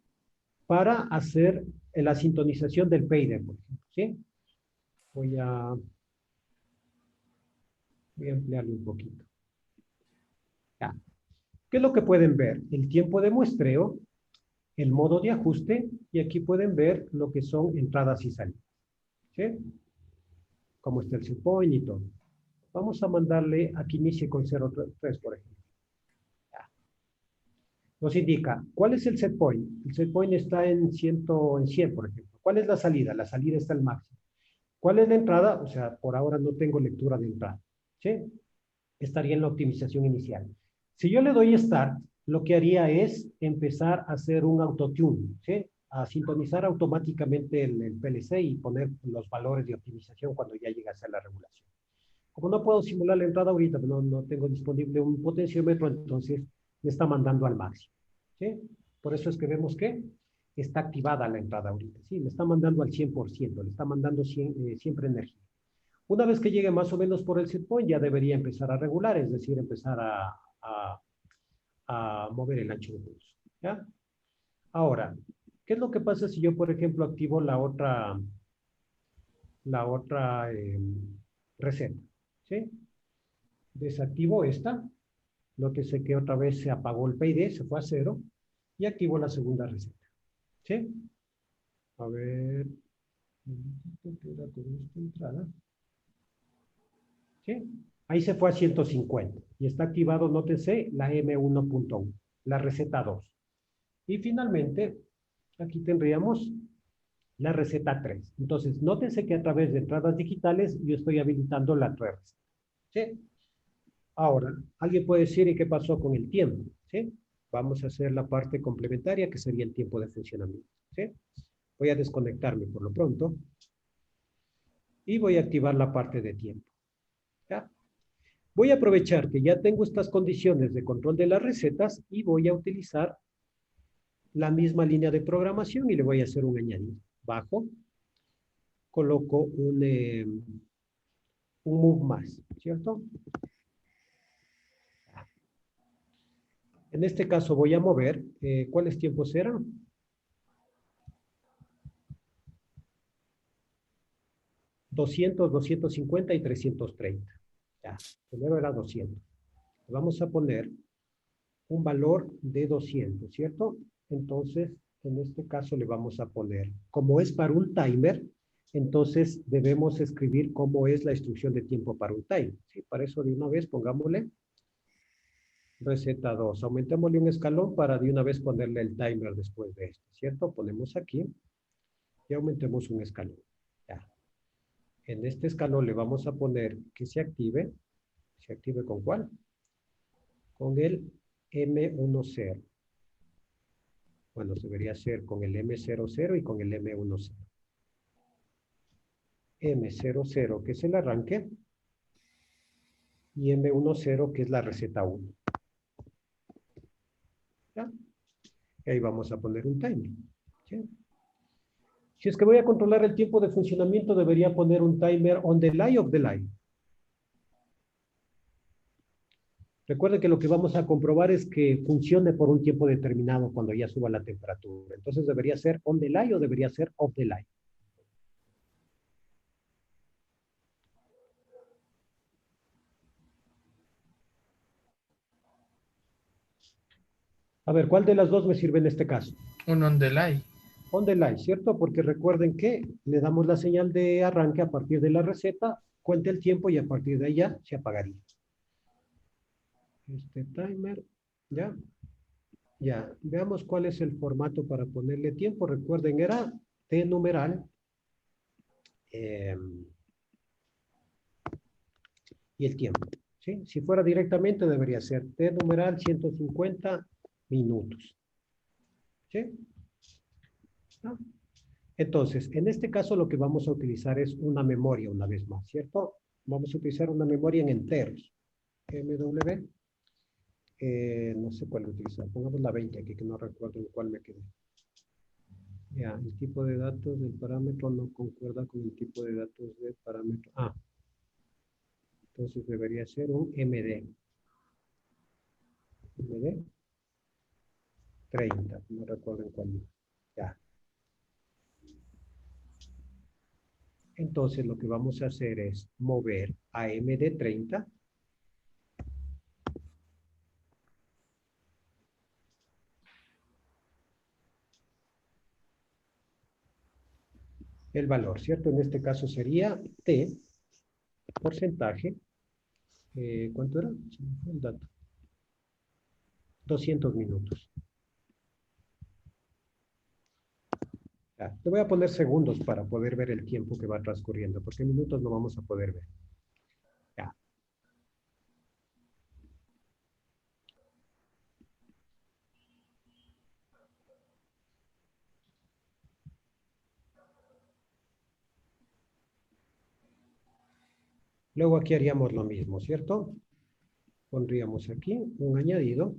para hacer la sintonización del peine, por ejemplo, ¿sí? Voy a ampliarle un poquito. Ya. ¿Qué es lo que pueden ver? El tiempo de muestreo, el modo de ajuste, y aquí pueden ver lo que son entradas y salidas, ¿sí? Como está el set point y todo. Vamos a mandarle a que inicie con 0.3, por ejemplo. Ya. Nos indica, ¿cuál es el set point? El set point está en 100, por ejemplo. ¿Cuál es la salida? La salida está al máximo. ¿Cuál es la entrada? O sea, por ahora no tengo lectura de entrada, ¿sí? Estaría en la optimización inicial. Si yo le doy Start, lo que haría es empezar a hacer un autotune, ¿sí? A sintonizar automáticamente el PLC y poner los valores de optimización cuando ya llegue a ser la regulación. Como no puedo simular la entrada ahorita, no tengo disponible un potenciómetro, entonces me está mandando al máximo, ¿sí? Por eso es que vemos que está activada la entrada ahorita, ¿sí? Me está mandando al 100%, le está mandando siempre energía. Una vez que llegue más o menos por el set point, ya debería empezar a regular, es decir, empezar a mover el ancho de pulso, ¿ya? Ahora, ¿qué es lo que pasa si yo, por ejemplo, activo la otra receta? ¿Sí? Desactivo esta, nótese que otra vez se apagó el PID, se fue a 0, y activo la segunda receta, ¿sí? A ver, ¿qué era con esta entrada? ¿Sí? Ahí se fue a 150 y está activado, nótense, la M1.1, la receta 2. Y finalmente, aquí tendríamos la receta 3. Entonces, nótense que a través de entradas digitales yo estoy habilitando la 3 receta. ¿Sí? Ahora, alguien puede decir, ¿y qué pasó con el tiempo? ¿Sí? Vamos a hacer la parte complementaria, que sería el tiempo de funcionamiento. ¿Sí? Voy a desconectarme por lo pronto y voy a activar la parte de tiempo. ¿Ya? Voy a aprovechar que ya tengo estas condiciones de control de las recetas y voy a utilizar la misma línea de programación y le voy a hacer un añadido. Bajo, coloco un move más, ¿cierto? En este caso voy a mover, ¿cuáles tiempos eran? $200, 250 y 330. Ya, primero era 200. Vamos a poner un valor de 200, ¿cierto? Entonces, en este caso le vamos a poner, como es para un timer, entonces debemos escribir cómo es la instrucción de tiempo para un timer. ¿Sí? Para eso de una vez pongámosle receta 2. Aumentémosle un escalón para de una vez ponerle el timer después de esto, ¿cierto? Ponemos aquí y aumentemos un escalón. Ya. En este escalón le vamos a poner que se active. ¿Se active con cuál? Con el M10. Bueno, debería ser con el M00 y con el M10. M00, que es el arranque, y M10, que es la receta 1. ¿Ya? Y ahí vamos a poner un timer. ¿Sí? Si es que voy a controlar el tiempo de funcionamiento, debería poner un timer on delay of delay. Recuerden que lo que vamos a comprobar es que funcione por un tiempo determinado cuando ya suba la temperatura. Entonces, ¿debería ser on delay o debería ser off delay? A ver, ¿cuál de las dos me sirve en este caso? Un on delay. On delay, ¿cierto? Porque recuerden que le damos la señal de arranque a partir de la receta, cuenta el tiempo y a partir de ahí ya se apagaría. Este timer, ¿ya? Ya, veamos cuál es el formato para ponerle tiempo. Recuerden, era T numeral y el tiempo. ¿Sí? Si fuera directamente debería ser T numeral 150 minutos. ¿Sí? ¿No? Entonces, en este caso lo que vamos a utilizar es una memoria una vez más, ¿cierto? Vamos a utilizar una memoria en enteros. MW. No sé cuál utilizar. Pongamos la 20 aquí, que no recuerdo en cuál me quedé. Ya, el tipo de datos del parámetro no concuerda con el tipo de datos del parámetro. Ah, entonces debería ser un MD. MD 30, no recuerdo en cuál. Ya. Entonces lo que vamos a hacer es mover a MD 30 el valor, ¿cierto? En este caso sería T, porcentaje, ¿cuánto era? Se me fue el dato. 200 minutos. Ya, te voy a poner segundos para poder ver el tiempo que va transcurriendo, porque minutos no vamos a poder ver. Ya. Luego aquí haríamos lo mismo, ¿cierto? Pondríamos aquí un añadido.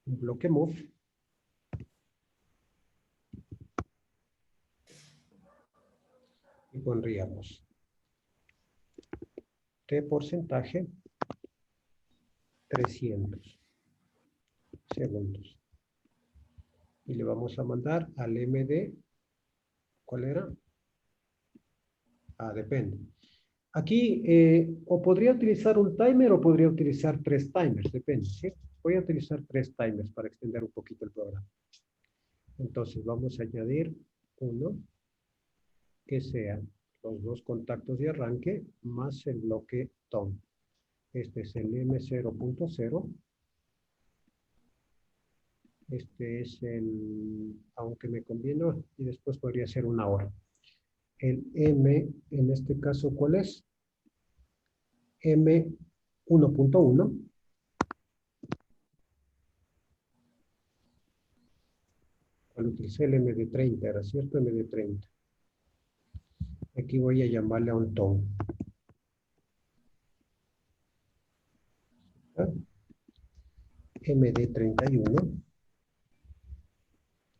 Un bloque move. Y pondríamos T porcentaje 300 segundos. Y le vamos a mandar al MD. ¿Cuál era? Ah, depende. Aquí, o podría utilizar un timer o podría utilizar 3 timers, depende, ¿sí? Voy a utilizar 3 timers para extender un poquito el programa. Entonces vamos a añadir uno que sea los 2 contactos de arranque más el bloque TON. Este es el M0.0. Este es el, aunque me conviene, y después podría ser una hora. El M, en este caso, ¿cuál es? M1.1. Cuando utilicé el MD30, era cierto, MD30. Aquí voy a llamarle a un ton. ¿Ah? MD31.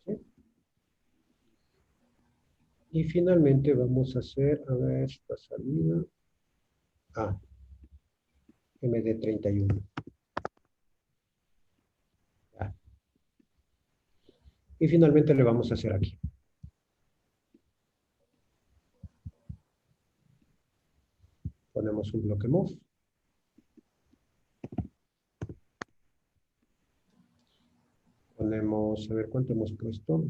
¿Sí? Y finalmente vamos a hacer, a ver, esta salida. Ah, MD31. Ah. Y finalmente le vamos a hacer aquí. Ponemos un bloque move. Ponemos, a ver cuánto hemos puesto.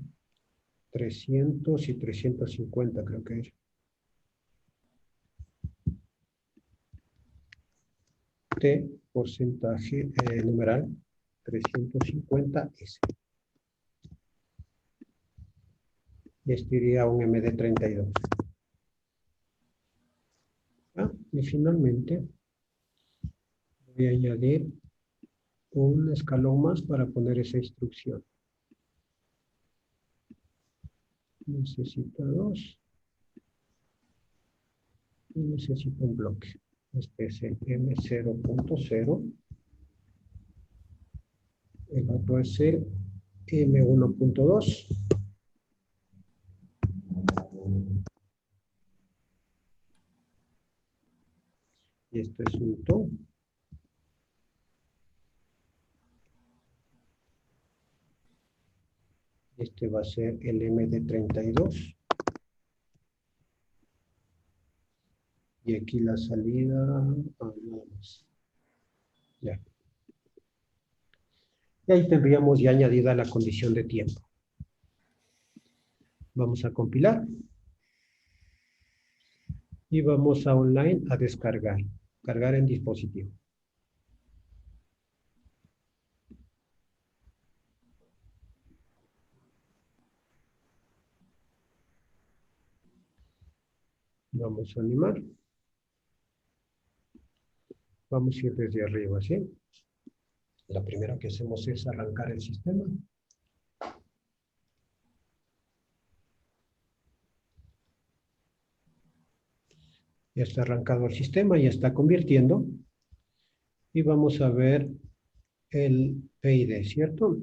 300 y 350 creo que es. T, porcentaje numeral, 350S. Y este iría a un MD32. ¿Ah? Y finalmente voy a añadir un escalón más para poner esa instrucción. Necesito 2. Y necesito un bloque. Este es el M0.0. El otro es el M1.2. Y esto es un to. Este va a ser el MD32. Y aquí la salida, nada más. Ya. Y ahí tendríamos ya añadida la condición de tiempo. Vamos a compilar. Y vamos a online a descargar. Cargar en dispositivo. Vamos a animar. Vamos a ir desde arriba, ¿sí? La primera que hacemos es arrancar el sistema. Ya está arrancado el sistema, ya está convirtiendo. Y vamos a ver el PID, ¿cierto?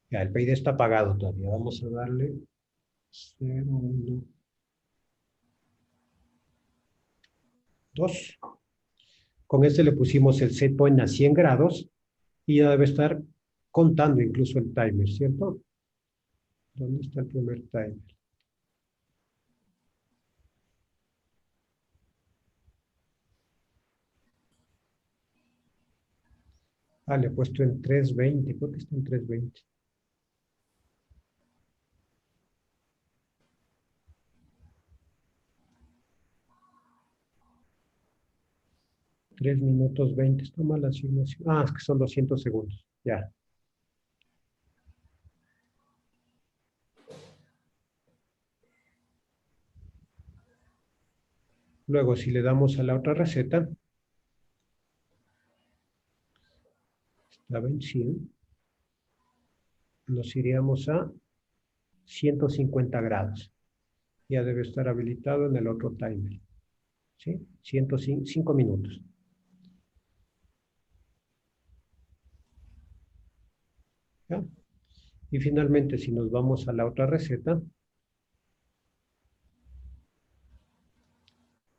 Ya, el PID está apagado todavía. Vamos a darle 0, 1, 2. Con este le pusimos el set point a 100 grados y ya debe estar contando incluso el timer, ¿cierto? ¿Dónde está el primer timer? Ah, le he puesto en 320. ¿Por qué está en 320? Tres minutos 20. Está mal la asignación. Ah, es que son 200 segundos. Ya. Luego, si le damos a la otra receta, estaba en 100, nos iríamos a 150 grados. Ya debe estar habilitado en el otro timer. ¿Sí? 105 minutos. ¿Ya? Y finalmente, si nos vamos a la otra receta,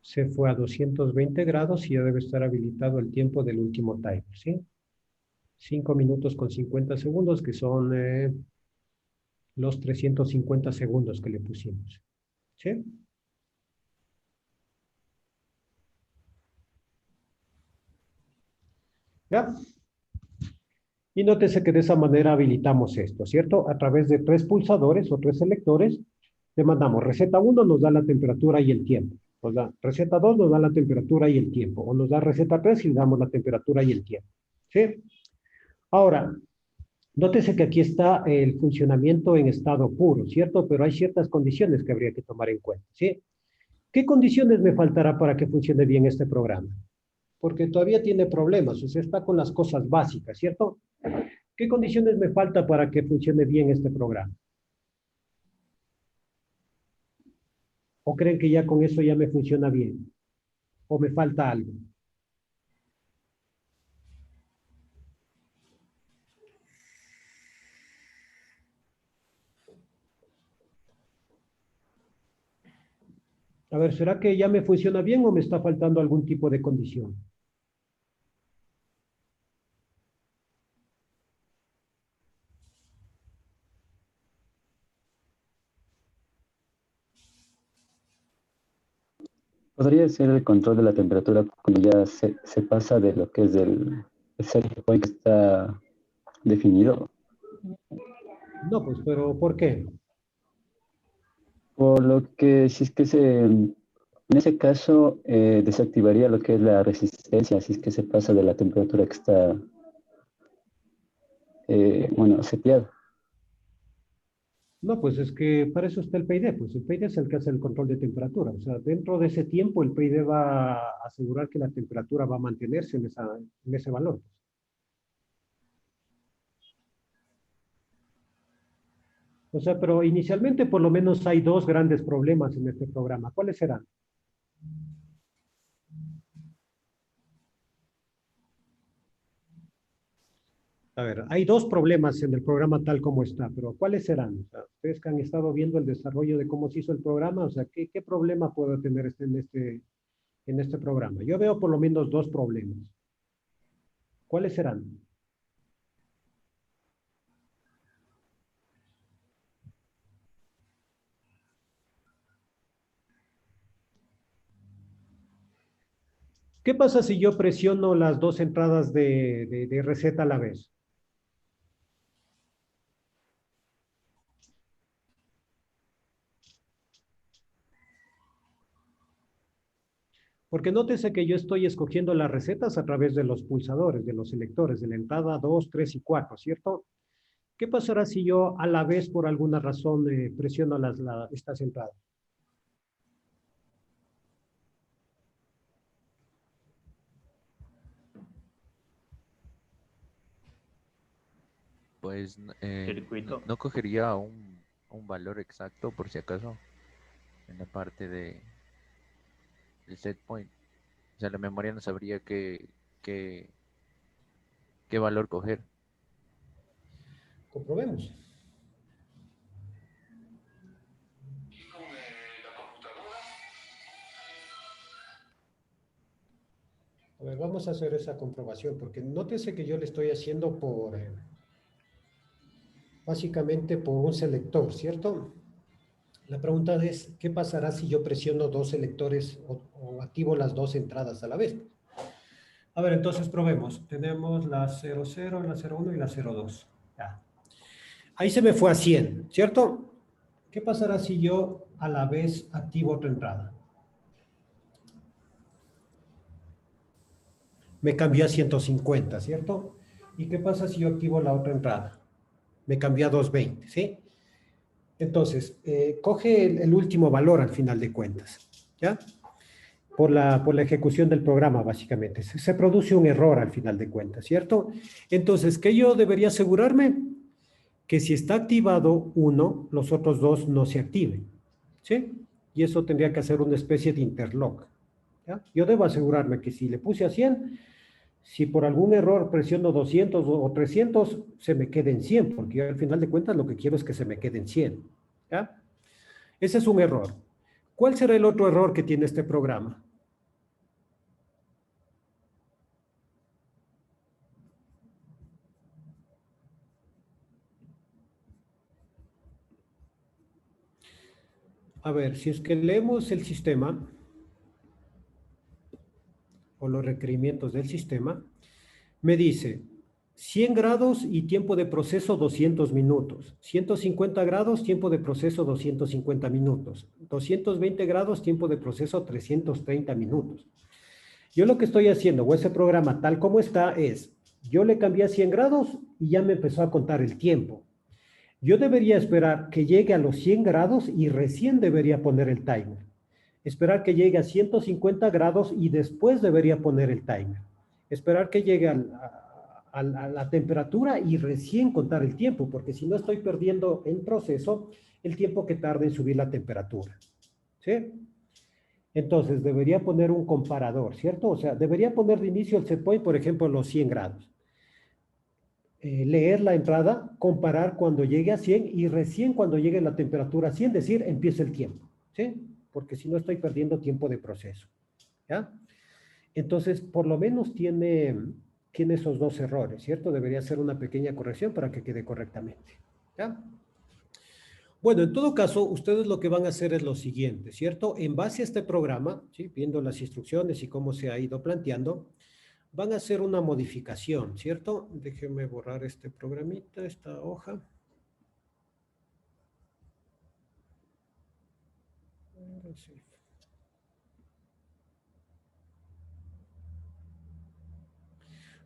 se fue a 220 grados y ya debe estar habilitado el tiempo del último timer, ¿sí? 5 minutos con 50 segundos, que son los 350 segundos que le pusimos. ¿Sí? ¿Ya? Y nótese que de esa manera habilitamos esto, ¿cierto? A través de 3 pulsadores o 3 selectores, le mandamos receta 1, nos da la temperatura y el tiempo. Nos da receta 2, nos da la temperatura y el tiempo. O nos da receta 3 y le damos la temperatura y el tiempo. ¿Sí? Ahora, nótese que aquí está el funcionamiento en estado puro, ¿cierto? Pero hay ciertas condiciones que habría que tomar en cuenta, ¿sí? ¿Qué condiciones me faltará para que funcione bien este programa? Porque todavía tiene problemas, o sea, está con las cosas básicas, ¿cierto? ¿Qué condiciones me falta para que funcione bien este programa? ¿O creen que ya con eso ya me funciona bien? ¿O me falta algo? A ver, ¿será que ya me funciona bien o me está faltando algún tipo de condición? Podría ser el control de la temperatura cuando ya se pasa de lo que es el set point que está definido. No, pues, pero ¿por qué? Por lo que si es que en ese caso desactivaría lo que es la resistencia, si es que se pasa de la temperatura que está, bueno, seteada. No, pues es que para eso está el PID, pues el PID es el que hace el control de temperatura, o sea, dentro de ese tiempo el PID va a asegurar que la temperatura va a mantenerse en ese valor. O sea, pero inicialmente por lo menos hay 2 grandes problemas en este programa. ¿Cuáles serán? A ver, hay 2 problemas en el programa tal como está, pero ¿cuáles serán? O sea, ustedes que han estado viendo el desarrollo de cómo se hizo el programa, o sea, ¿qué problema puedo tener en este programa? Yo veo por lo menos 2 problemas. ¿Cuáles serán? ¿Qué pasa si yo presiono las 2 entradas de receta a la vez? Porque nótese que yo estoy escogiendo las recetas a través de los pulsadores, de los selectores, de la entrada 2, 3 y 4, ¿cierto? ¿Qué pasará si yo a la vez por alguna razón presiono estas entradas? Pues Circuito. no cogería un valor exacto por si acaso en la parte de set point. O sea, la memoria no sabría qué valor coger. Comprobemos. A ver, vamos a hacer esa comprobación, porque nótese que yo le estoy haciendo por, básicamente por un selector, ¿cierto? La pregunta es, ¿qué pasará si yo presiono dos selectores o activo las dos entradas a la vez? A ver, entonces probemos. Tenemos la 00, la 01 y la 02. Ya. Ahí se me fue a 100, ¿cierto? ¿Qué pasará si yo a la vez activo otra entrada? Me cambió a 150, ¿cierto? ¿Y qué pasa si yo activo la otra entrada? Me cambió a 220, ¿sí? Entonces, coge el último valor al final de cuentas, ¿ya? Por la ejecución del programa, básicamente. Se produce un error al final de cuentas, ¿cierto? Entonces, ¿qué yo debería asegurarme? Que si está activado uno, los otros dos no se activen, ¿sí? Y eso tendría que hacer una especie de interlock, ¿ya? Yo debo asegurarme que si le puse a 100, si por algún error presiono 200 o 300, se me quede en 100, porque yo al final de cuentas lo que quiero es que se me quede en 100, ¿ya? Ese es un error. ¿Cuál será el otro error que tiene este programa? A ver, si es que leemos el sistema o los requerimientos del sistema, me dice 100 grados y tiempo de proceso 200 minutos, 150 grados, tiempo de proceso 250 minutos, 220 grados, tiempo de proceso 330 minutos. Yo lo que estoy haciendo, o ese programa tal como está, es, yo le cambié a 100 grados y ya me empezó a contar el tiempo. Yo debería esperar que llegue a los 100 grados y recién debería poner el timer. Esperar que llegue a 150 grados y después debería poner el timer. Esperar que llegue a la temperatura y recién contar el tiempo, porque si no estoy perdiendo en proceso el tiempo que tarda en subir la temperatura. ¿Sí? Entonces debería poner un comparador, ¿cierto? O sea, debería poner de inicio el set point, por ejemplo, los 100 grados. Leer la entrada, comparar cuando llegue a 100 y recién cuando llegue la temperatura a 100, decir, empieza el tiempo, ¿sí? Porque si no estoy perdiendo tiempo de proceso, ¿ya? Entonces, por lo menos tiene esos dos errores, ¿cierto? Debería hacer una pequeña corrección para que quede correctamente, ¿ya? Bueno, en todo caso, ustedes lo que van a hacer es lo siguiente, ¿cierto? En base a este programa, ¿sí? Viendo las instrucciones y cómo se ha ido planteando, van a hacer una modificación, ¿cierto? Déjenme borrar este programita, esta hoja.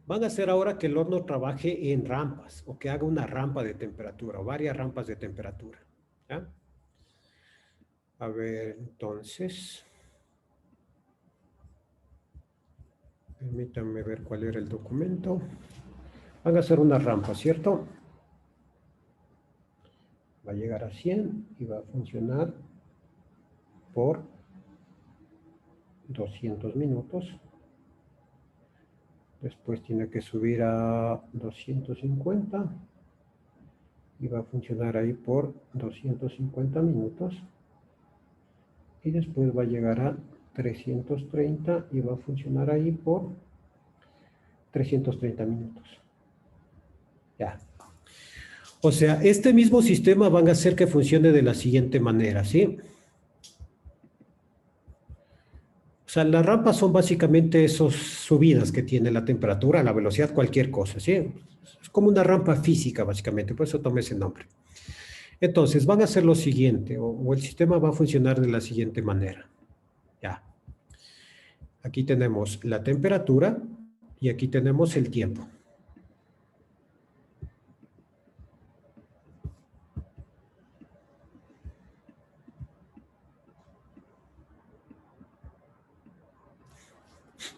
Van a hacer ahora que el horno trabaje en rampas o que haga una rampa de temperatura o varias rampas de temperatura, ¿ya? A ver, entonces... Permítanme ver cuál era el documento. Van a hacer una rampa, ¿cierto? Va a llegar a 100 y va a funcionar por 200 minutos. Después tiene que subir a 250 y va a funcionar ahí por 250 minutos. Y después va a llegar a 330 y va a funcionar ahí por 330 minutos. Ya. O sea, este mismo sistema van a hacer que funcione de la siguiente manera, ¿sí? O sea, las rampas son básicamente esas subidas que tiene la temperatura, la velocidad, cualquier cosa, ¿sí? Es como una rampa física, básicamente, por eso tomé ese nombre. Entonces, van a hacer lo siguiente, o el sistema va a funcionar de la siguiente manera. Ya. Aquí tenemos la temperatura y aquí tenemos el tiempo.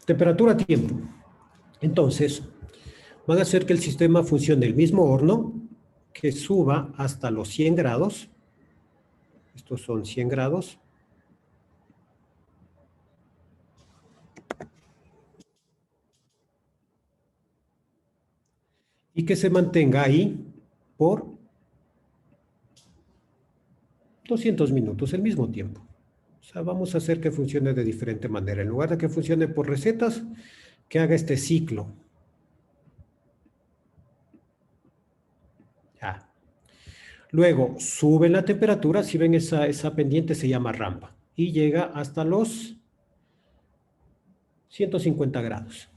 Temperatura, tiempo. Entonces, van a hacer que el sistema funcione el mismo horno, que suba hasta los 100 grados. Estos son 100 grados. y que se mantenga ahí por 200 minutos, el mismo tiempo. O sea, vamos a hacer que funcione de diferente manera. En lugar de que funcione por recetas, que haga este ciclo. Ya. Luego, sube la temperatura. Si ven esa pendiente, se llama rampa. Y llega hasta los 150 grados.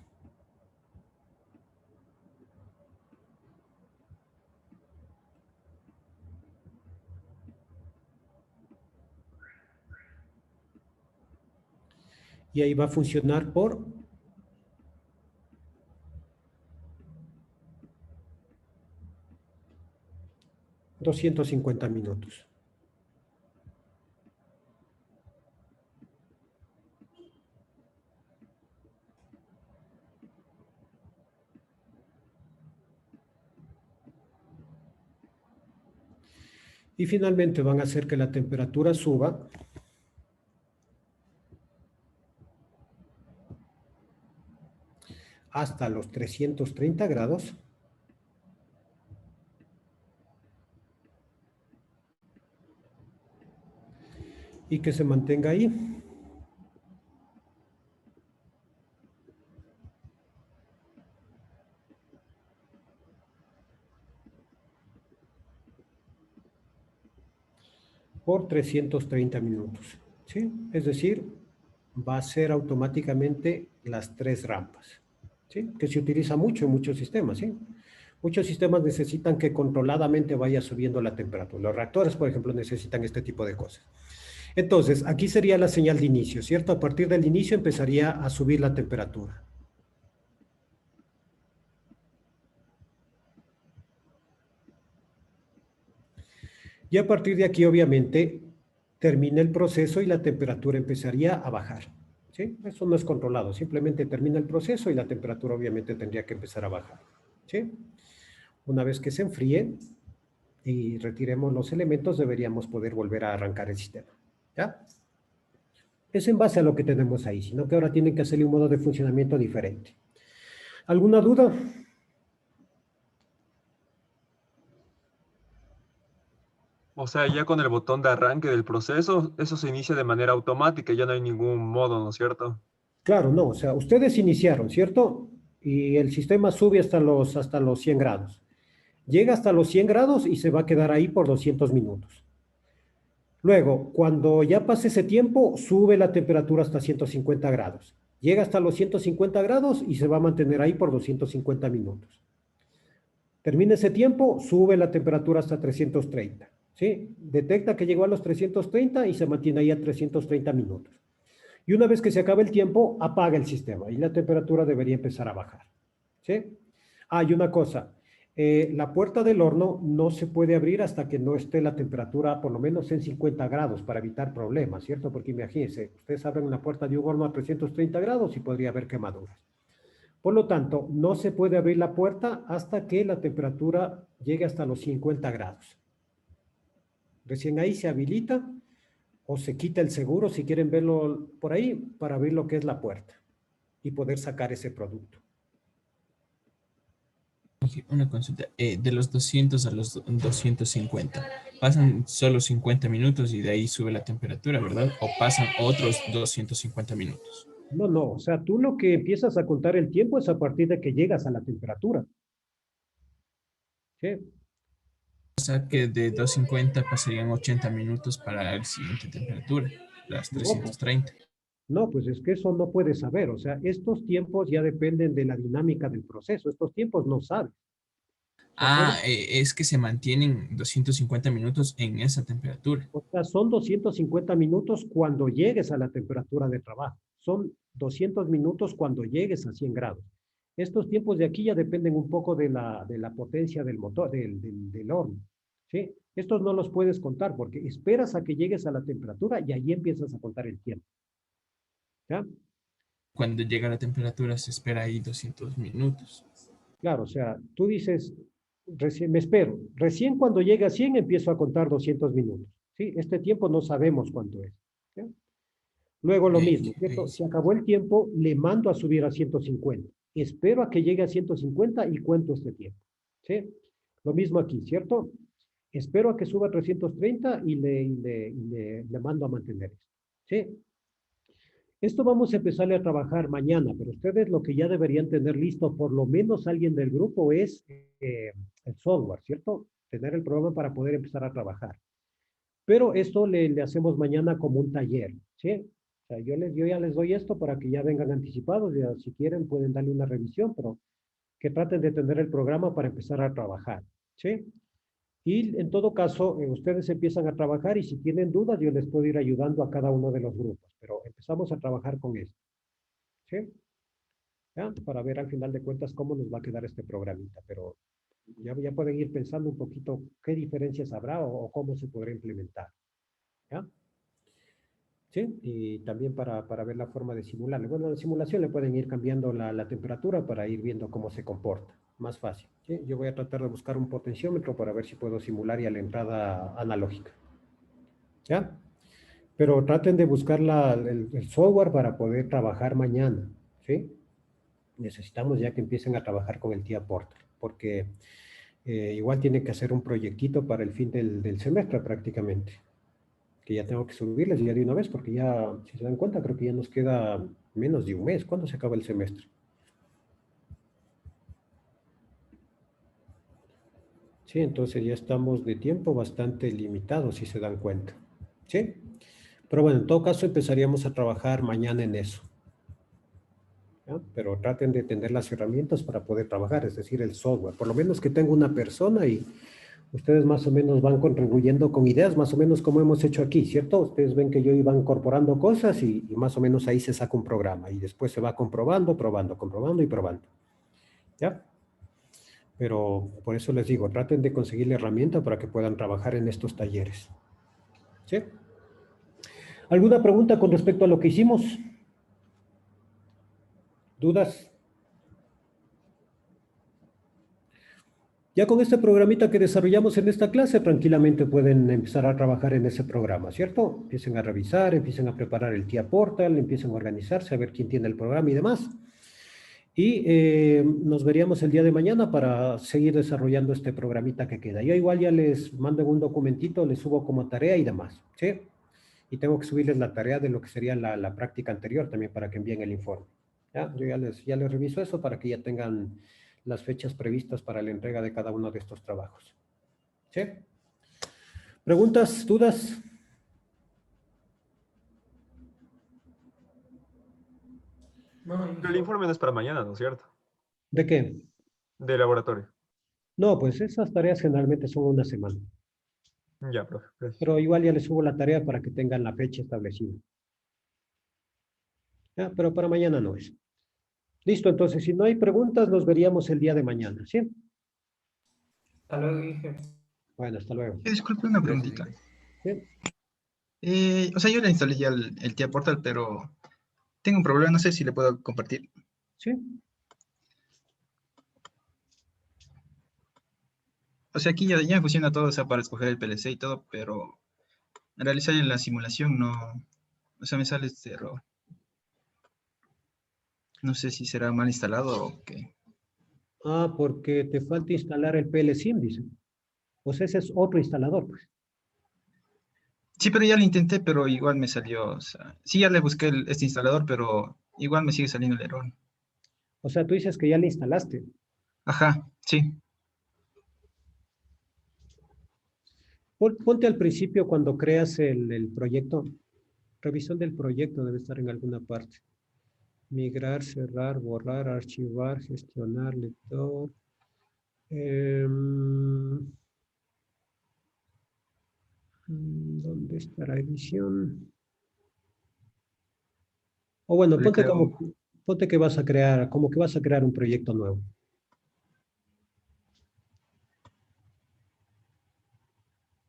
Y ahí va a funcionar por 250 minutos. Y finalmente van a hacer que la temperatura suba hasta los 330 grados. Y que se mantenga ahí. Por 330 minutos. ¿Sí? Es decir, va a ser automáticamente las 3 rampas. ¿Sí? Que se utiliza mucho en muchos sistemas. ¿Sí? Muchos sistemas necesitan que controladamente vaya subiendo la temperatura. Los reactores, por ejemplo, necesitan este tipo de cosas. Entonces, aquí sería la señal de inicio, ¿cierto? A partir del inicio empezaría a subir la temperatura. Y a partir de aquí, obviamente, termina el proceso y la temperatura empezaría a bajar. ¿Sí? Eso no es controlado, simplemente termina el proceso y la temperatura obviamente tendría que empezar a bajar. ¿Sí? Una vez que se enfríe y retiremos los elementos, deberíamos poder volver a arrancar el sistema. ¿Ya? Es en base a lo que tenemos ahí, sino que ahora tienen que hacerle un modo de funcionamiento diferente. ¿Alguna duda? O sea, ya con el botón de arranque del proceso, eso se inicia de manera automática, ya no hay ningún modo, ¿no es cierto? Claro, no, o sea, ustedes iniciaron, ¿cierto? Y el sistema sube hasta los 100 grados. Llega hasta los 100 grados y se va a quedar ahí por 200 minutos. Luego, cuando ya pase ese tiempo, sube la temperatura hasta 150 grados. Llega hasta los 150 grados y se va a mantener ahí por 250 minutos. Termina ese tiempo, sube la temperatura hasta 330. ¿Sí? Detecta que llegó a los 330 y se mantiene ahí a 330 minutos. Y una vez que se acabe el tiempo, apaga el sistema y la temperatura debería empezar a bajar. ¿Sí? Ah, y una cosa, la puerta del horno no se puede abrir hasta que no esté la temperatura por lo menos en 50 grados para evitar problemas, ¿cierto? Porque imagínense, ustedes abren una puerta de un horno a 330 grados y podría haber quemaduras. Por lo tanto, no se puede abrir la puerta hasta que la temperatura llegue hasta los 50 grados. Recién ahí se habilita o se quita el seguro, si quieren verlo por ahí, para abrir lo que es la puerta y poder sacar ese producto. Una consulta, de los 200 a los 250, pasan solo 50 minutos y de ahí sube la temperatura, ¿verdad? ¿O pasan otros 250 minutos? No, no, o sea, tú lo que empiezas a contar el tiempo es a partir de que llegas a la temperatura. ¿Sí? O sea que de 250 pasarían 80 minutos para la siguiente temperatura, las 330. No, pues es que eso no puedes saber. O sea, estos tiempos ya dependen de la dinámica del proceso. Estos tiempos no sabes. Ah, es que se mantienen 250 minutos en esa temperatura. O sea, son 250 minutos cuando llegues a la temperatura de trabajo. Son 200 minutos cuando llegues a 100 grados. Estos tiempos de aquí ya dependen un poco de la potencia del motor, del horno. ¿Sí? Estos no los puedes contar porque esperas a que llegues a la temperatura y ahí empiezas a contar el tiempo. ¿Ya? Cuando llega la temperatura se espera ahí 200 minutos. Claro, o sea, tú dices, recién, me espero. Recién cuando llegue a 100 empiezo a contar 200 minutos. ¿Sí? Este tiempo no sabemos cuánto es. ¿Ya? Luego lo mismo, ¿cierto? Se acabó el tiempo, le mando a subir a 150. Espero a que llegue a 150 y cuento este tiempo. ¿Sí? Lo mismo aquí, ¿cierto? Espero a que suba a 330 y le mando a mantener esto. ¿Sí? Esto vamos a empezarle a trabajar mañana, pero ustedes lo que ya deberían tener listo, por lo menos alguien del grupo, es el software, ¿cierto? Tener el programa para poder empezar a trabajar. Pero esto le hacemos mañana como un taller, ¿sí? O sea, yo ya les doy esto para que ya vengan anticipados, ya si quieren pueden darle una revisión, pero que traten de tener el programa para empezar a trabajar, ¿sí? Y en todo caso, ustedes empiezan a trabajar y si tienen dudas, yo les puedo ir ayudando a cada uno de los grupos, pero empezamos a trabajar con esto, ¿sí? ¿Ya? Para ver al final de cuentas cómo nos va a quedar este programita, pero ya pueden ir pensando un poquito qué diferencias habrá o cómo se podrá implementar, ¿ya? ¿Sí? Y también para ver la forma de simularle. Bueno, en la simulación le pueden ir cambiando la temperatura para ir viendo cómo se comporta. Más fácil. ¿Sí? Yo voy a tratar de buscar un potenciómetro para ver si puedo simular ya la entrada analógica. ¿Ya? Pero traten de buscar el software para poder trabajar mañana. ¿Sí? Necesitamos ya que empiecen a trabajar con el TIA Portal, porque igual tienen que hacer un proyectito para el fin del semestre prácticamente. Que ya tengo que subirles ya de una vez, porque ya, si se dan cuenta, creo que ya nos queda menos de un mes. ¿Cuándo se acaba el semestre? Sí, entonces ya estamos de tiempo bastante limitados, si se dan cuenta. ¿Sí? Pero bueno, en todo caso empezaríamos a trabajar mañana en eso. ¿Ya? Pero traten de tener las herramientas para poder trabajar, es decir, el software. Por lo menos que tenga una persona y ustedes más o menos van contribuyendo con ideas, más o menos como hemos hecho aquí, ¿cierto? Ustedes ven que yo iba incorporando cosas y más o menos ahí se saca un programa y después se va comprobando, comprobando y probando. ¿Ya? Pero por eso les digo, traten de conseguir la herramienta para que puedan trabajar en estos talleres. ¿Sí? ¿Alguna pregunta con respecto a lo que hicimos? ¿Dudas? Ya con este programita que desarrollamos en esta clase, tranquilamente pueden empezar a trabajar en ese programa, ¿cierto? Empiecen a revisar, empiecen a preparar el TIA Portal, empiecen a organizarse, a ver quién tiene el programa y demás. Y nos veríamos el día de mañana para seguir desarrollando este programita que queda. Yo igual ya les mando un documentito, les subo como tarea y demás, ¿sí? Y tengo que subirles la tarea de lo que sería la práctica anterior también para que envíen el informe. ¿Ya? Yo ya les reviso eso para que ya tengan las fechas previstas para la entrega de cada uno de estos trabajos. ¿Sí? ¿Preguntas? ¿Dudas? No, El informe no es para mañana, ¿no es cierto? ¿De qué? De laboratorio. No, pues esas tareas generalmente son una semana. Ya, profe. Gracias. Pero igual ya les subo la tarea para que tengan la fecha establecida. ¿Ya? Pero para mañana no es. Listo, entonces, si no hay preguntas, nos veríamos el día de mañana, ¿sí? hasta luego, Inge. Bueno, hasta luego. Disculpe una preguntita. ¿Sí? O sea, yo le instalé ya el TIA Portal, pero tengo un problema, no sé si le puedo compartir. ¿Sí? O sea, aquí ya funciona todo, o sea, para escoger el PLC y todo, pero en realizar la simulación no, o sea, me sale este error. No sé si será mal instalado o qué. Ah, porque te falta instalar el PLSIM, dice. Pues ese es otro instalador, pues. Sí, pero ya lo intenté, pero igual me salió, o sea, sí, ya le busqué este instalador, pero igual me sigue saliendo el error. O sea, tú dices que ya le instalaste. Ajá, sí. Ponte al principio cuando creas el proyecto. Revisión del proyecto debe estar en alguna parte. Migrar, cerrar, borrar, archivar, gestionar, lector. ¿Dónde estará edición? O bueno, Le creo. ponte que vas a crear, como que vas a crear un proyecto nuevo.